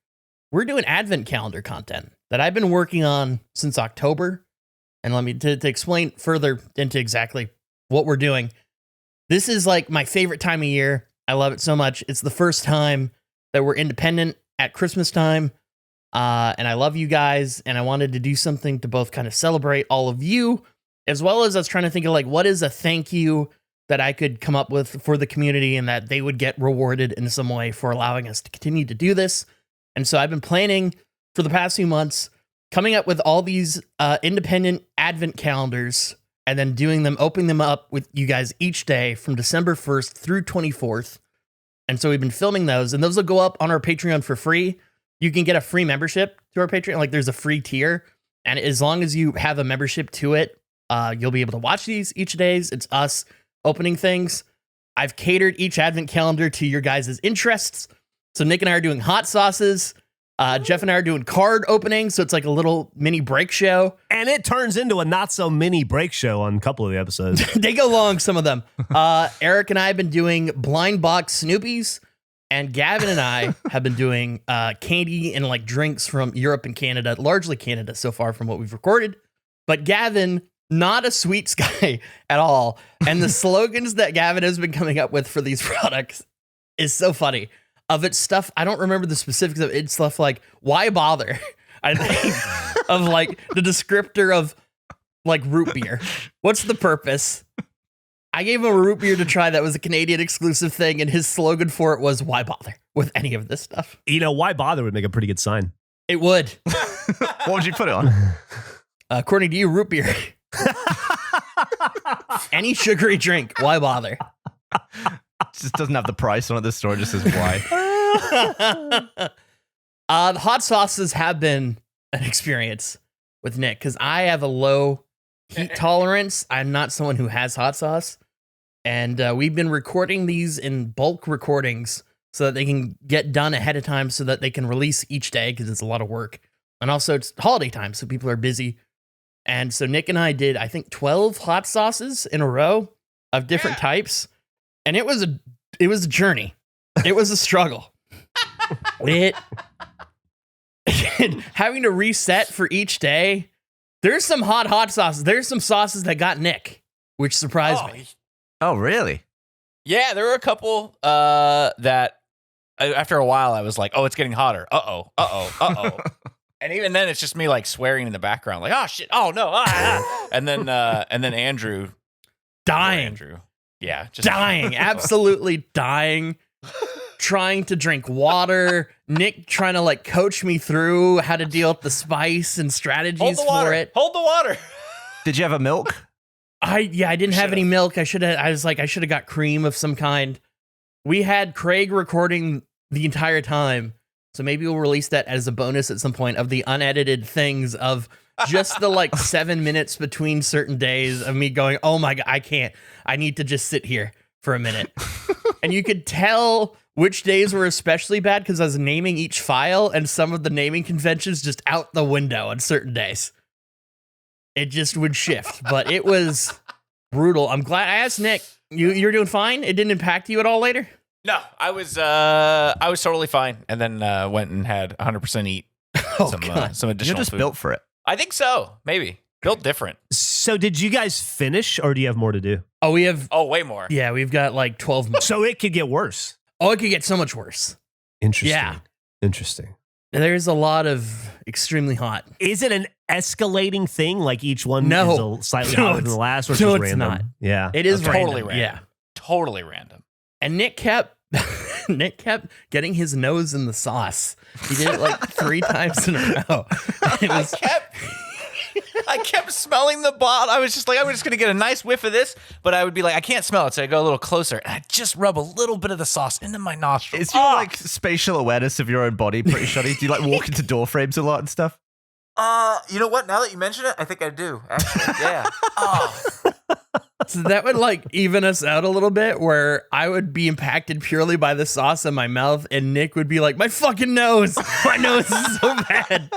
we're doing advent calendar content that I've been working on since October. And let me to explain further into exactly what we're doing. This is like my favorite time of year. I love it so much. It's the first time that we're independent at Christmas time. And I love you guys. And I wanted to do something to both kind of celebrate all of you, as well as I was trying to think of like, what is a thank you that I could come up with for the community and that they would get rewarded in some way for allowing us to continue to do this. And so I've been planning for the past few months, coming up with all these independent advent calendars and then doing them, opening them up with you guys each day from December 1st through 24th. And so we've been filming those, and those will go up on our Patreon for free. You can get a free membership to our Patreon. Like there's a free tier. And as long as you have a membership to it, you'll be able to watch these each days. It's us opening things. I've catered each advent calendar to your guys' interests. So Nick and I are doing hot sauces. Jeff and I are doing card openings. So it's like a little mini break show. And it turns into a not so mini break show on a couple of the episodes. They go long, some of them. Eric and I have been doing blind box Snoopies. And Gavin and I have been doing candy and like drinks from Europe and Canada, largely Canada so far from what we've recorded. But Gavin, not a sweets guy at all. And the slogans that Gavin has been coming up with for these products is so funny. Of its stuff, I don't remember the specifics of it. Stuff like, why bother? I think of like the descriptor of like root beer. What's the purpose? I gave him a root beer to try that was a Canadian exclusive thing, and his slogan for it was, why bother with any of this stuff? You know, why bother would make a pretty good sign. It would. What would you put it on? According to you, root beer. Any sugary drink, why bother? Just doesn't have the price on it. This store just says why. The hot sauces have been an experience with Nick because I have a low heat tolerance. I'm not someone who has hot sauce. And we've been recording these in bulk recordings so that they can get done ahead of time so that they can release each day because it's a lot of work. And also it's holiday time, so people are busy. And so Nick and I did, I think, 12 hot sauces in a row of different types. And it was a journey. It was a struggle. Having to reset for each day. There's some hot sauces. There's some sauces that got Nick, which surprised me. Oh, really? Yeah, there were a couple that after a while I was like, oh, it's getting hotter. Uh-oh. And even then it's just me like swearing in the background, like, oh shit, oh no. And then Andrew. Dying. Andrew. Yeah. Just Dying. Absolutely dying. Trying to drink water. Nick trying to like coach me through how to deal with the spice and strategies for it. Hold the water. Did you have a milk? I didn't have any milk. I should have got cream of some kind. We had Craig recording the entire time. So maybe we'll release that as a bonus at some point of the unedited things of just the like 7 minutes between certain days of me going, oh my God, I can't. I need to just sit here for a minute. And you could tell which days were especially bad because I was naming each file and some of the naming conventions just out the window on certain days. It just would shift, but it was brutal. I'm glad I asked Nick. You're doing fine? It didn't impact you at all later? No, I was totally fine, and then went and had 100% eat some You're additional just food. built for it. I think so. Maybe built different. So did you guys finish or do you have more to do? Oh, we have. Oh, way more. Yeah, we've got like 12 more. So it could get worse. Oh, it could get so much worse. Interesting. Yeah. Interesting. There's a lot of extremely hot. Is it an escalating thing? Like each one No. is a slightly No, hotter than the last, or it's no, just it's random? not. Yeah. It is Totally random. random. Yeah. Totally random. And Nick kept getting his nose in the sauce. He did it like 3 times in a row. It was, I kept smelling the bottle. I was just like, I'm just gonna get a nice whiff of this, but I would be like, I can't smell it, so I go a little closer, and I just rub a little bit of the sauce into my nostrils. Is your like spatial awareness of your own body pretty shoddy? Do you like walk into door frames a lot and stuff? You know what? Now that you mention it, I think I do. Actually, yeah. so that would like even us out a little bit where I would be impacted purely by the sauce in my mouth and Nick would be like, my fucking nose. My nose is so bad.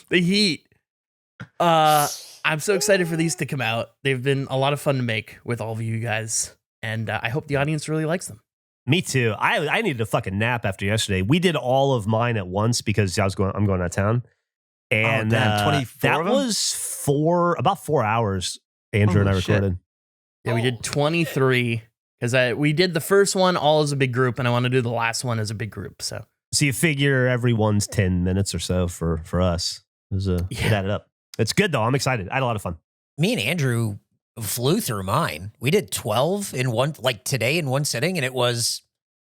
The heat. I'm so excited for these to come out. They've been a lot of fun to make with all of you guys. And I hope the audience really likes them. Me too. I needed a fucking nap after yesterday. We did all of mine at once because I'm going out of town. And damn, 24 that of them? was about 4 hours. Andrew and I Holy shit. recorded. Yeah, we did 23 because we did the first one all as a big group, and I want to do the last one as a big group. So you figure everyone's 10 minutes or so for us. It added up. It's good though. I'm excited. I had a lot of fun. Me and Andrew flew through mine. We did 12 in one, like today in one sitting, and it was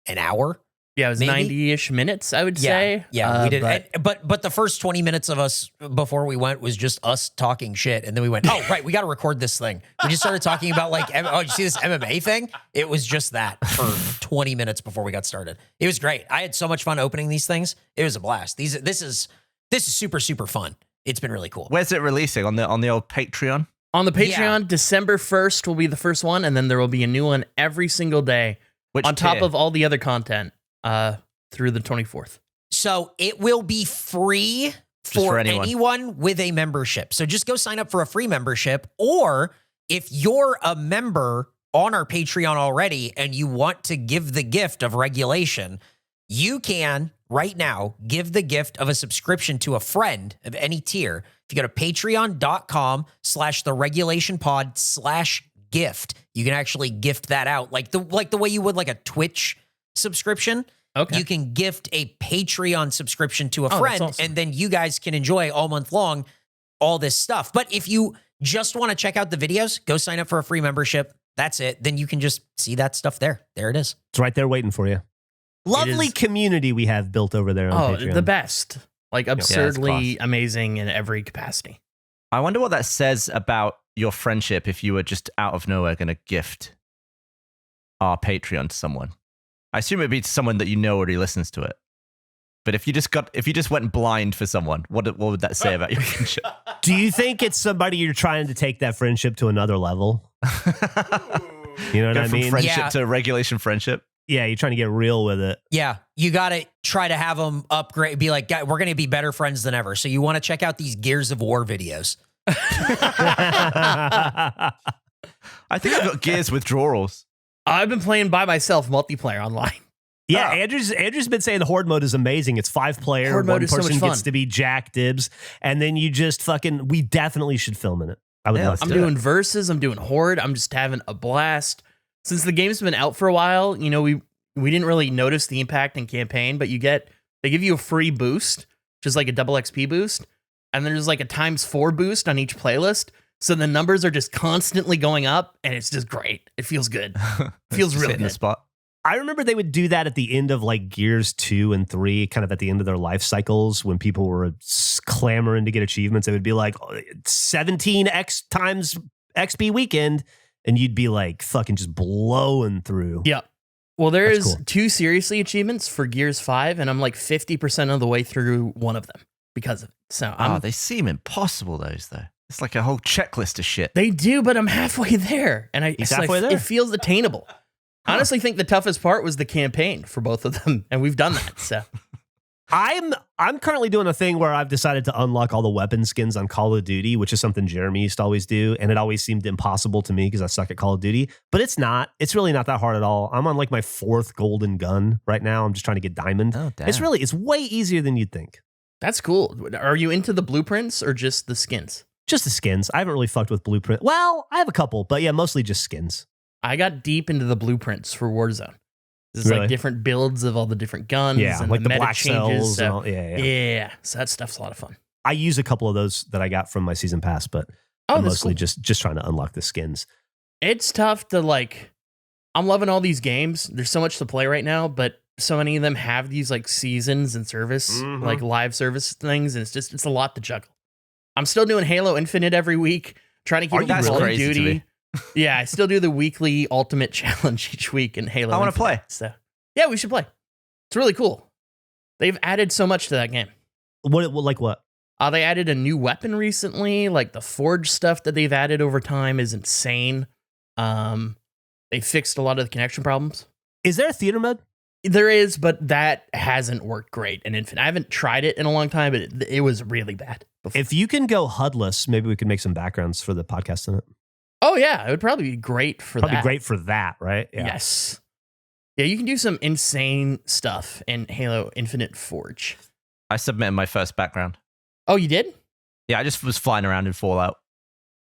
an hour. yeah, it was Maybe. 90-ish minutes, I would say. Yeah, we did. But But the first 20 minutes of us before we went was just us talking shit. And then we went, oh, right, we got to record this thing. We just started talking about like, oh, you see this MMA thing? It was just that for 20 minutes before we got started. It was great. I had so much fun opening these things. It was a blast. This is super, super fun. It's been really cool. Where's it releasing? On the old Patreon? on the Patreon, Yeah. December 1st will be the first one, and then there will be a new one every single day Which on top tier? of all the other content through the 24th. So it will be free for for anyone. anyone with a membership. So just go sign up for a free membership. Or if you're a member on our Patreon already and you want to give the gift of regulation, you can right now give the gift of a subscription to a friend of any tier. If you go to patreon.com/theregulationpod/gift, you can actually gift that out like the way you would like a Twitch subscription. Okay. You can gift a Patreon subscription to a that's friend, awesome. and then you guys can enjoy all month long all this stuff. But if you just want to check out the videos, go sign up for a free membership. That's it. Then you can just see that stuff there. There it is. It's right there waiting for you. Lovely is- community we have built over there on Oh, Patreon. the best. Like it's absurdly class. amazing in every capacity. I wonder what that says about your friendship if you were just out of nowhere going to gift our Patreon to someone. I assume it'd be to someone that you know already listens to it. But if you just went blind for someone, what would that say about your friendship? Do you think it's somebody you're trying to take that friendship to another level? You know what Go I from mean? friendship Yeah. to regulation friendship. Yeah, you're trying to get real with it. Yeah, you got to try to have them upgrade, be like, we're going to be better friends than ever. So you want to check out these Gears of War videos. I think I've got Gears withdrawals. I've been playing by myself multiplayer online. Yeah, Oh. Andrew's been saying the Horde mode is amazing. It's 5-player. Horde mode One is so much person fun. gets to be Jack Dibs, and then you just fucking. We definitely should film in it. I would Yeah, love I'm to. doing verses. I'm doing Horde. I'm just having a blast. Since the game's been out for a while, you know, we didn't really notice the impact in campaign, but they give you a free boost, which is like a double XP boost, and then there's like a ×4 boost on each playlist. So the numbers are just constantly going up, and it's just great. It feels good. Feels Just really hitting the good. spot. I remember they would do that at the end of like Gears 2 and 3, kind of at the end of their life cycles when people were clamoring to get achievements. They would be like 17x times XP weekend, and you'd be like fucking just blowing through. Yep. Well, there That's is cool. 2 seriously achievements for Gears 5, and I'm like 50% of the way through one of them because of it. So They seem impossible, those, though. It's like a whole checklist of shit. they do, but I'm halfway there, and He's it's halfway like, there. it feels attainable. I honestly think the toughest part was the campaign for both of them, and we've done that. So I'm currently doing a thing where I've decided to unlock all the weapon skins on Call of Duty, which is something Jeremy used to always do, and it always seemed impossible to me because I suck at Call of Duty. But it's not. It's really not that hard at all. I'm on like my 4th golden gun right now. I'm just trying to get diamond. Oh, damn. It's way easier than you'd think. that's cool. Are you into the blueprints or just the skins? Just the skins. I haven't really fucked with blueprint. Well, I have a couple, but yeah, mostly just skins. I got deep into the blueprints for Warzone. There's Really? like different builds of all the different guns. Yeah, and like the meta black changes. cells. So, And all, yeah. yeah, so that stuff's a lot of fun. I use a couple of those that I got from my season pass, but Oh, I'm that's mostly cool. just trying to unlock the skins. It's tough to like. I'm loving all these games. There's so much to play right now, but so many of them have these like seasons and service, Mhm. like live service things, and it's a lot to juggle. I'm still doing Halo Infinite every week, trying to keep Are up you with That's Call of crazy to Duty. me. Yeah, I still do the weekly ultimate challenge each week in Halo. I wanna Infinite. play. So yeah, we should play. It's really cool. They've added so much to that game. What like what? They added a new weapon recently. Like the Forge stuff that they've added over time is insane. They fixed a lot of the connection problems. Is there a theater mode? There is, but that hasn't worked great in Infinite. I haven't tried it in a long time, but it was really bad before. If you can go HUDless, maybe we could make some backgrounds for the podcast in it. Oh yeah, it would probably be great for Probably that. great for that, right? Yeah. Yes. Yeah, you can do some insane stuff in Halo Infinite Forge. I submitted my first background. Oh, you did? Yeah, I just was flying around in Fallout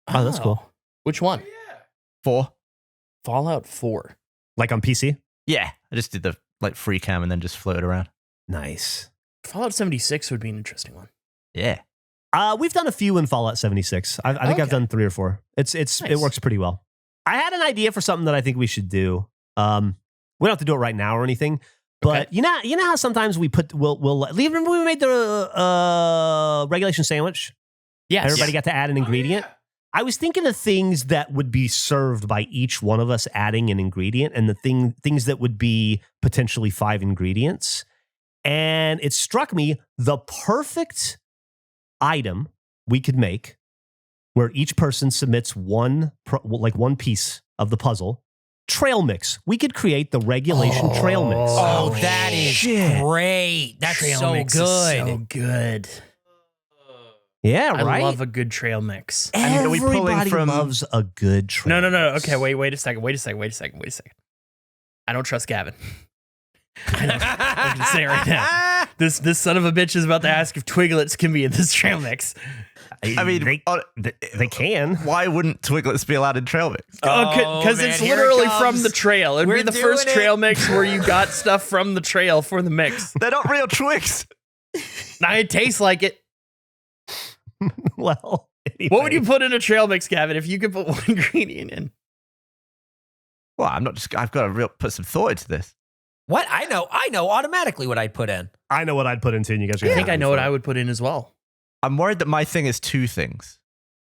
Oh, that's cool. Which one? Yeah. 4. Fallout 4. Like on PC? Yeah, I just did the like free cam and then just floated around. Nice. Fallout 76 would be an interesting one. Yeah. We've done a few in Fallout 76. I think I've Okay. done 3 or 4. It Nice. works pretty well. I had an idea for something that I think we should do. We don't have to do it right now or anything. But Okay. you know how sometimes we'll remember we made the regulation sandwich? Yes. Everybody got to add an ingredient. I was thinking of things that would be served by each one of us adding an ingredient, and the things that would be potentially 5 ingredients. And it struck me the perfect item we could make, where each person submits one piece of the puzzle. Trail mix. We could create the regulation trail mix. Oh, that is shit. great. That's Trail so mix good. Is so good. Yeah, right. I love a good trail mix. are we pulling Everybody from- loves a good trail. No. mix. Okay, wait a second. I don't trust Gavin. I'm gonna say it right now. This son of a bitch is about to ask if Twiglets can be in this trail mix. I mean, They can. why wouldn't Twiglets be allowed in trail mix? Because man, it's here it literally comes. from the trail. It'd We're be the first doing it. trail mix where you got stuff from the trail for the mix. They're not real Twigs. Now it tastes like it. Well, What would you put in a trail mix, Gavin, if you could put one ingredient in? Well, I'm not just. I've got to put some thought into this. What? I know automatically what I'd put in. I know what I'd put into, and you guys are I gonna think I have know what fun. I would put in as well. I'm worried that my thing is 2 things.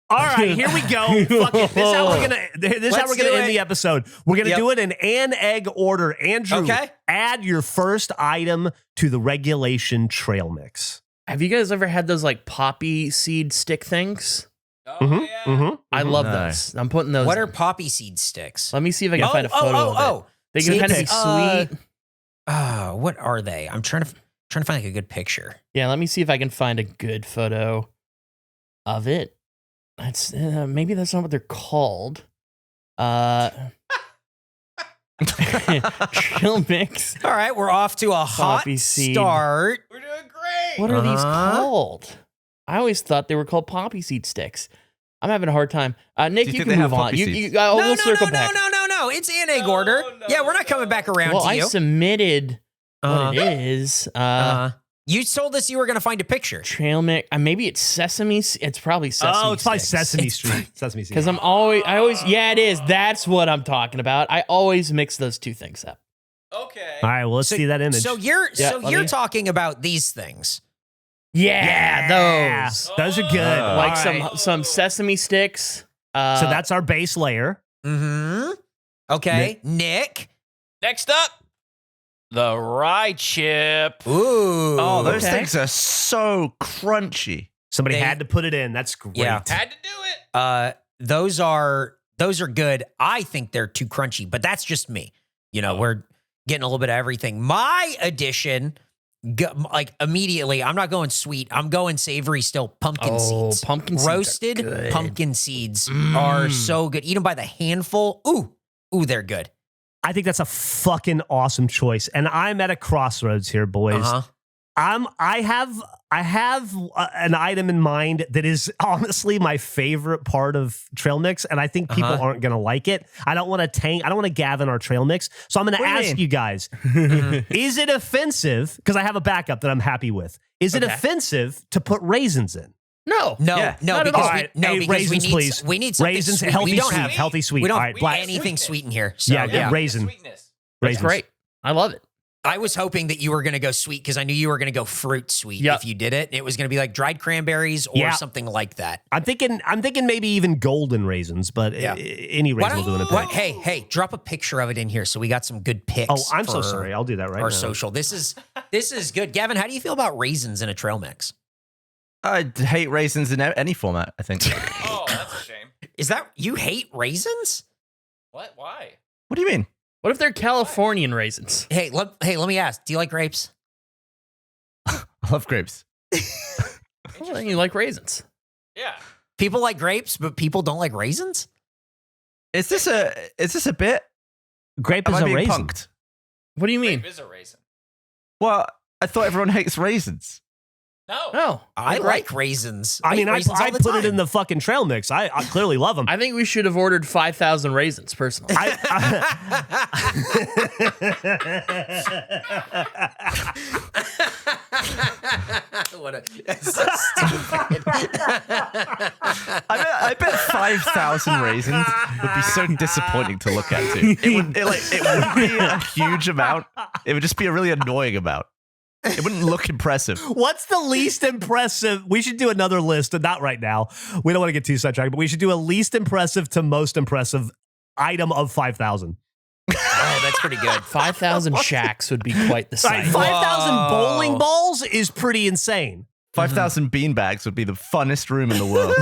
All right, here we go. Fuck it. This is how we're gonna. This is how Let's we're gonna do end it. the episode. We're gonna Yep. do it in an egg order. Andrew, Okay. add your first item to the regulation trail mix. Have you guys ever had those like poppy seed stick things? Oh, Mm-hmm. yeah. Mm-hmm. I love No. those. I'm putting those. What in. are poppy seed sticks? Let me see if I can find a photo of it. They can See, kind of be it's, sweet. What are they? I'm trying to find like a good picture. Yeah, let me see if I can find a good photo of it. That's maybe that's not what they're called. Trail mix. All right, we're off to a hot Poppy seed. start. We're doing great. What are these Uh-huh. called? I always thought they were called poppy seed sticks. I'm having a hard time. Nick, Do you you think can they have move on. poppy seeds? We'll circle back. No. It's in egg No, order. no, Yeah, we're not coming back around Well, to I you. submitted Uh-huh. what it is. You told us you were going to find a picture. Trail mix. Maybe it's sesame. It's probably sesame. Oh, it's probably sticks. Sesame It's- Street. Sesame Street. Because I always, yeah, it is. That's what I'm talking about. I always mix those two things up. Okay. All right, well, let's see that image. So you're Yeah, let you're me- talking about these things. Yeah, those. Those are good. Oh. Like All right. some sesame sticks. So that's our base layer. Mm-hmm. Okay, Nick. Next up, the rye chip. Ooh. Oh, those Okay. things are so crunchy. Somebody They- had to put it in. That's great. Yeah. Had to do it. Those are good. I think they're too crunchy, but that's just me. You know, we're getting a little bit of everything. My addition, like immediately, I'm not going sweet. I'm going savory still. Pumpkin seeds. Pumpkin seeds are Roasted good. pumpkin seeds are so good. Eat them by the handful. Ooh, they're good. I think that's a fucking awesome choice. And I'm at a crossroads here, boys. Uh-huh. I have an item in mind that is honestly my favorite part of trail mix, and I think people aren't gonna like it. I don't want to Gavin our trail mix, so I'm gonna What do you ask mean? you guys: is it offensive? Because I have a backup that I'm happy with. Is it Okay. offensive to put raisins in? No. No, Yeah. no, Not at because all. we, Right. no, Hey, because raisins, we need please. we need something Raisins, sweet. healthy we don't sweet, have healthy sweet. We don't All have right, black anything sweetness. sweet in here. So, Yeah, yeah. raisin. Sweetness. That's Raisins. great. I love it. I was hoping that you were going to go sweet because I knew you were going to go fruit sweet Yep. if you did it. It was going to be like dried cranberries or Yeah. something like that. I'm thinking maybe even golden raisins, but Yeah. any Why raisin will don't do in a what, pinch. hey, drop a picture of it in here so we got some good pics. Oh, I'm so for sorry. I'll do that right Our now. social. This is good. Gavin, how do you feel about raisins in a trail mix? I hate raisins in any format, I think. Oh, that's a shame. Is that you hate raisins? What? Why? What do you mean? What if they're Californian raisins? Hey, let me ask. Do you like grapes? I love grapes. Well, then you like raisins. Yeah. People like grapes, but people don't like raisins? Is this a bit? Grape Am is I a being raisin. punked? What do you mean? Grape is a raisin. Well, I thought everyone hates raisins. No. No. I they're great. like raisins. I mean, eat I raisins all the put it time. in the fucking trail mix. I clearly love them. I think we should have ordered 5,000 raisins, personally. What a that's so stupid. I bet 5,000 raisins would be so disappointing to look at too. It wouldn't be a huge amount. It would just be a really annoying amount. It wouldn't look impressive. What's the least impressive? We should do another list, and not right now. We don't want to get too sidetracked, but we should do a least impressive to most impressive item of 5,000. Oh, that's pretty good. 5,000 shacks would be quite the Right, sight. 5,000 Whoa. bowling balls is pretty insane. 5,000 beanbags would be the funnest room in the world.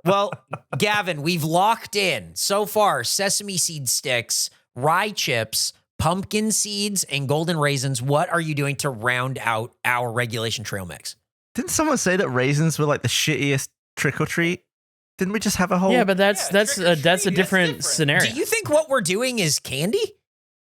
Well, Gavin, we've locked in so far sesame seed sticks, rye chips, pumpkin seeds, and golden raisins. What are you doing to round out our regulation trail mix? Didn't someone say that raisins were like the shittiest trick or treat? Didn't we just have a whole? Yeah, but that's trick or a treat, different that's scenario. Do you think what we're doing is candy?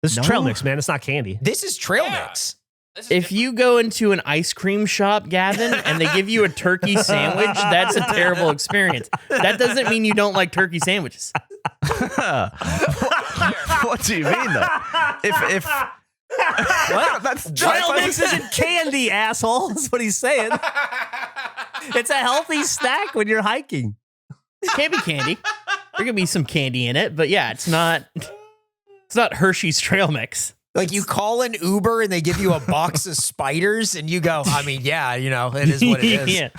This is No. trail mix, man. It's not candy. This is trail Yeah. mix. This is If different. you go into an ice cream shop, Gavin, and they give you a turkey sandwich, that's a terrible experience. That doesn't mean you don't like turkey sandwiches. What do you mean though? If what? That's Trail mix isn't candy, asshole. That's what he's saying. It's a healthy snack when you're hiking. It can't be candy. There could be some candy in it, but yeah, it's not Hershey's trail mix. Like you call an Uber and they give you a box of spiders and you go, I mean, yeah, you know, it is what it is. Yeah.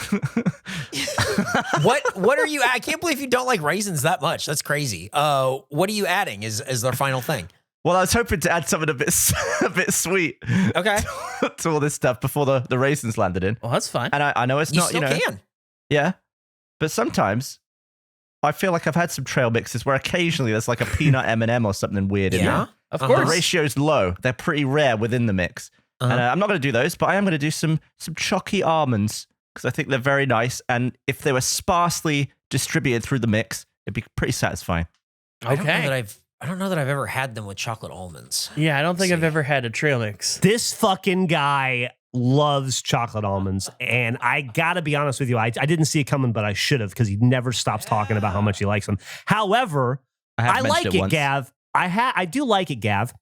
What are you? I can't believe you don't like raisins that much. That's crazy. What are you adding? Is their final thing? Well, I was hoping to add something a bit sweet Okay, to all this stuff before the raisins landed in. Well, that's fine. And I know it's you not, still can. Yeah. But sometimes I feel like I've had some trail mixes where occasionally there's like a peanut M&M or something weird in Yeah. there. Of Uh-huh. The course. ratio's low. They're pretty rare within the mix. Uh-huh. And I'm not going to do those, but I am going to do some chalky almonds because I think they're very nice. And if they were sparsely distributed through the mix, it'd be pretty satisfying. I don't know Okay. that I don't know that I've ever had them with chocolate almonds. Yeah, I don't think I've See. ever had a trail mix. This fucking guy loves chocolate almonds. And I got to be honest with you, I didn't see it coming, but I should have because he never stops talking about how much he likes them. However, have I mentioned like it, once. Gav. I do like it, Gav,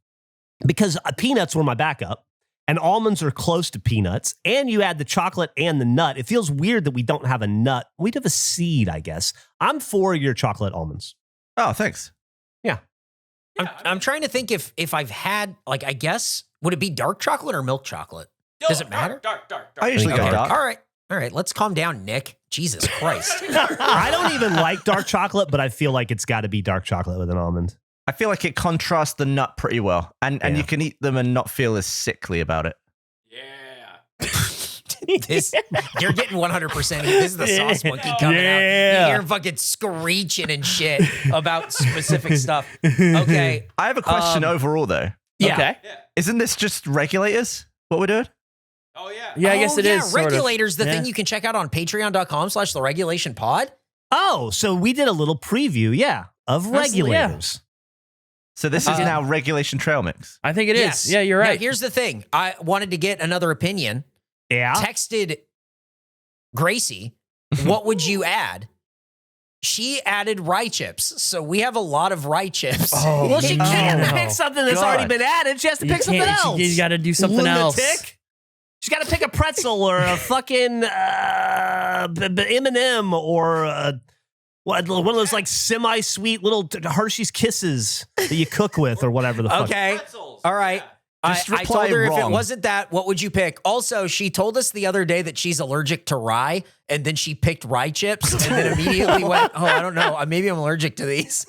because peanuts were my backup and almonds are close to peanuts. And you add the chocolate and the nut. It feels weird that we don't have a nut. We'd have a seed, I guess. I'm for your chocolate almonds. Oh, thanks. I'm trying to think if I've had like I guess would it be dark chocolate or milk chocolate? Does it matter? Dark. I usually Okay. go dark. All right. All right, let's calm down, Nick. Jesus Christ. I don't even like dark chocolate, but I feel like it's got to be dark chocolate with an almond. I feel like it contrasts the nut pretty well, and Yeah. you can eat them and not feel as sickly about it. Yeah. This, you're getting 100%. This is the sauce monkey coming out. Yeah. You hear him fucking screeching and shit about specific stuff. Okay. I have a question overall, though. Yeah. Okay. Isn't this just regulators? What we're doing? Oh yeah. Yeah, I guess it is. sort of. Regulators, the Yeah. thing you can check out on patreon.com/theregulationpod. Oh, so we did a little preview, of Absolutely, yeah. regulators. So this is now regulation trail mix. I think it is. Yes. Yeah, you're Now, right. here's the thing. I wanted to get another opinion. Yeah. Texted Gracie, what would you add? She added rye chips. So we have a lot of rye chips. Oh, Well, she can't no. pick something that's God. already been added. She has to You pick something can't- else. You got to do something else. Lunatic. She's got to pick a pretzel or a fucking M&M or one of those like semi-sweet little Hershey's Kisses that you cook with or whatever the fuck. Okay. Pretzels. All right. Yeah. Just I told reply her if it wrong. wasn't that, what would you pick? Also, she told us the other day that she's allergic to rye, and then she picked rye chips, and then immediately went, "Oh, I don't know. Maybe I'm allergic to these."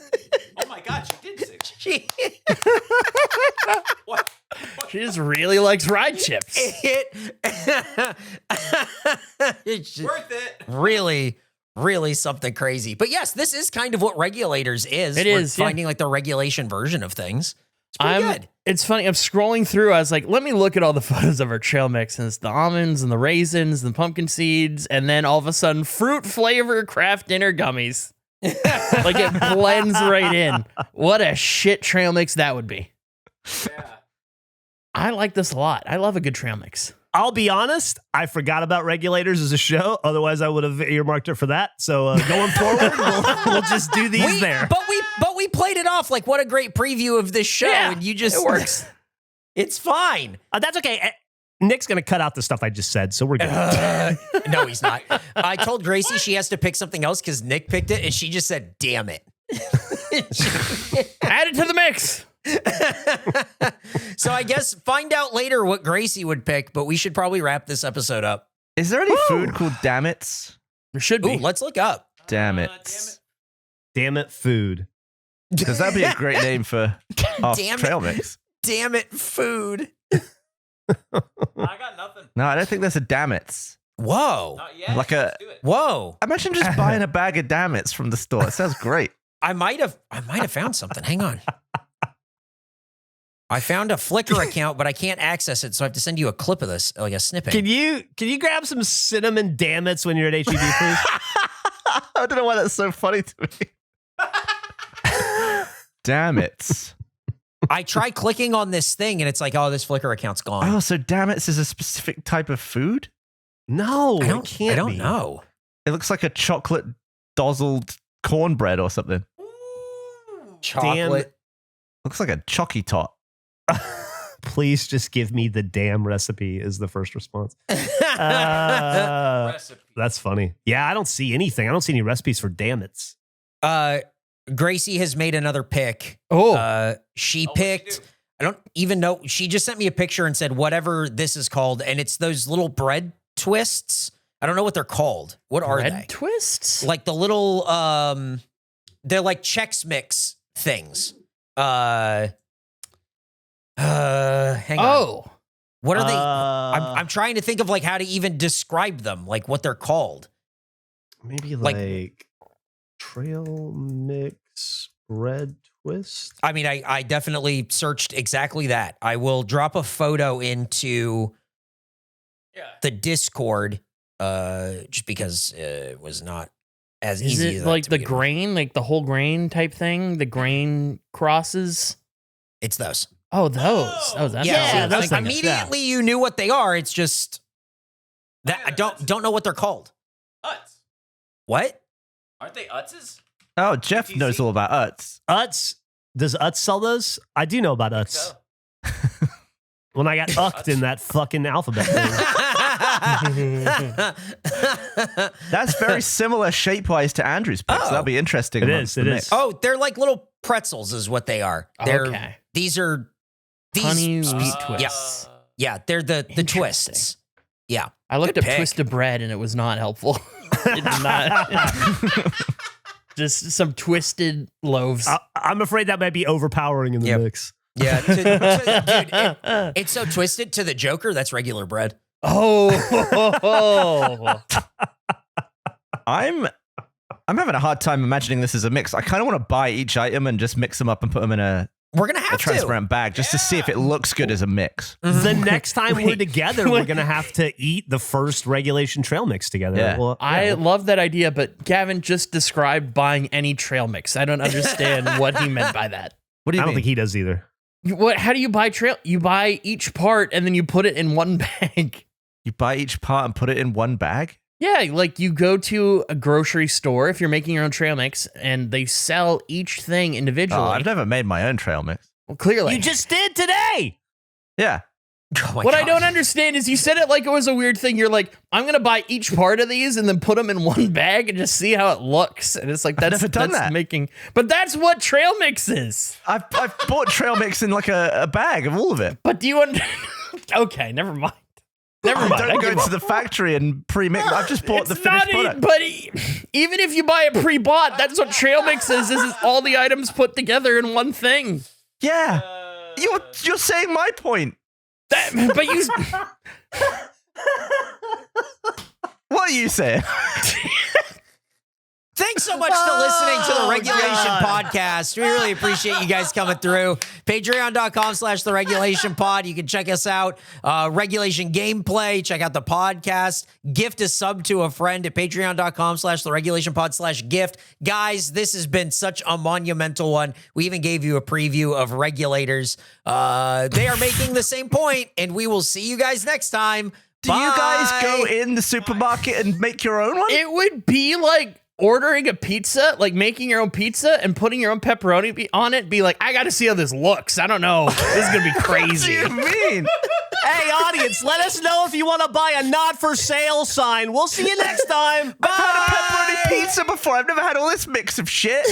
Oh my god, she did say She what? She just really likes rye chips. it's just Worth it. really, really something crazy. But yes, this is kind of what regulators is. It We're is, yeah. finding like the regulation version of things. It's pretty good. It's funny. I'm scrolling through. I was like, let me look at all the photos of our trail mix, and it's the almonds and the raisins and the pumpkin seeds, and then all of a sudden, fruit flavor craft dinner gummies. Like it blends right in. What a shit trail mix that would be. Yeah. I like this a lot. I love a good trail mix. I'll be honest, I forgot about regulators as a show. Otherwise, I would have earmarked it for that. So going forward, we'll just do these there. But we played it off like what a great preview of this show, Yeah, and you just it works. It's fine. That's okay. Nick's going to cut out the stuff I just said, so we're good. No, he's not. I told Gracie she has to pick something else because Nick picked it, and she just said, "Damn it." Add it to the mix. So I guess find out later what Gracie would pick, but we should probably wrap this episode up. Is there any food called Dammits? There should Ooh, be. let's look up. Dammits. Damn it, food. Because that'd be a great name for our Damn it. trail mix. Damn it, food. I got nothing. No, I don't think there's a Dammits. Whoa. Not yet. Like Let's do it. Whoa. Imagine just buying a bag of Dammits from the store. It sounds great. I might have found something. Hang on. I found a Flickr account, but I can't access it, so I have to send you a clip of this, like a snippet. Can you grab some cinnamon dammits when you're at HEB, please? I don't know why that's so funny to me. Dammits. I try clicking on this thing, and it's like, oh, this Flickr account's gone. Oh, so Dammits is a specific type of food? No, I it don't, can't I don't be. know. It looks like a chocolate dozzled cornbread or something. Chocolate. Looks like a chocky tot. Please just give me the damn recipe is the first response. Recipe. That's funny. Yeah, I don't see anything. I don't see any recipes for dammits. Gracie has made another pick. Oh, She Oh, what'd she picked, do? I don't even know. She just sent me a picture and said, whatever this is called. And it's those little bread twists. I don't know what they're called. What are bread they? twists. Like the little, they're like Chex Mix things. Hang on. Oh, What are they? I'm trying to think of like how to even describe them, like what they're called. Maybe like- like trail mix bread twist. I mean, I definitely searched exactly that. I will drop a photo into Yeah. the Discord, just because it was not as is easy. it as like that to the begin with. grain, like the whole grain type thing? The grain crosses. It's those. Oh, those. Oh, that's Yeah, what I so was like thinking. immediately you knew what they are. It's just that I don't know what they're called. Utz. What? Aren't they Utzes? Oh, Jeff UTC? knows all about Utz. Utz. Does Utz sell those? I do know about Utz. So. When I got ucked in that fucking alphabet thing. That's very similar shape-wise to Andrew's pick. So Oh. that'll be interesting. It amongst is, the it mix. is. Oh, they're like little pretzels, is what they are. They're Okay. these are these Honey spe- wheat yeah. twists. Yeah, they're the Interesting. twists. Yeah. I looked Good up pick. Twisted Bread and it was not helpful. It did not. Just some twisted loaves. I'm afraid that might be overpowering in the Yep. mix. Yeah. Dude, it's so twisted to the Joker. That's regular bread. Oh. I'm having a hard time imagining this as a mix. I kind of want to buy each item and just mix them up and put them in a We're going to have to. transparent bag just to see if it looks good as a mix. The next time we're Wait. together, we're going to have to eat the first regulation trail mix together. Yeah. Well, I love that idea, but Gavin just described buying any trail mix. I don't understand what he meant by that. What do you I don't mean? think he does either. How do you buy trail? You buy each part and then you put it in one bag. You buy each part and put it in one bag? Yeah, like you go to a grocery store if you're making your own trail mix and they sell each thing individually. Oh, I've never made my own trail mix. Well, clearly. You just did today. Yeah. Oh my What I God. don't understand is you said it like it was a weird thing. You're like, I'm going to buy each part of these and then put them in one bag and just see how it looks. And it's like, that's never done that's that. making, but that's what trail mix is. I've bought trail mix in like a bag of all of it. But do you okay, never mind. Never I mind. don't go to the factory and pre-mix. I've just bought the It's finished not product. but even if you buy it pre-bought, that's what trail mix is. This is all the items put together in one thing. Yeah. You're saying my point. But you What are you saying? Thanks so much for listening to the Regulation Podcast. We really appreciate you guys coming through. Patreon.com/The Regulation Pod. You can check us out. Regulation gameplay. Check out the podcast. Gift a sub to a friend at patreon.com/The Regulation Pod/gift. Guys, this has been such a monumental one. We even gave you a preview of Regulators. They are making the same point, and we will see you guys next time. Do you guys Bye. go in the supermarket and make your own one? it would be like ordering a pizza, like making your own pizza and putting your own pepperoni on it. Be like, I got to see how this looks. I don't know. This is gonna be What do crazy. you mean? Hey, audience, let us know if you want to buy a not for sale sign. We'll see you next time. I've had a pepperoni pizza before. I've never had all this mix of shit.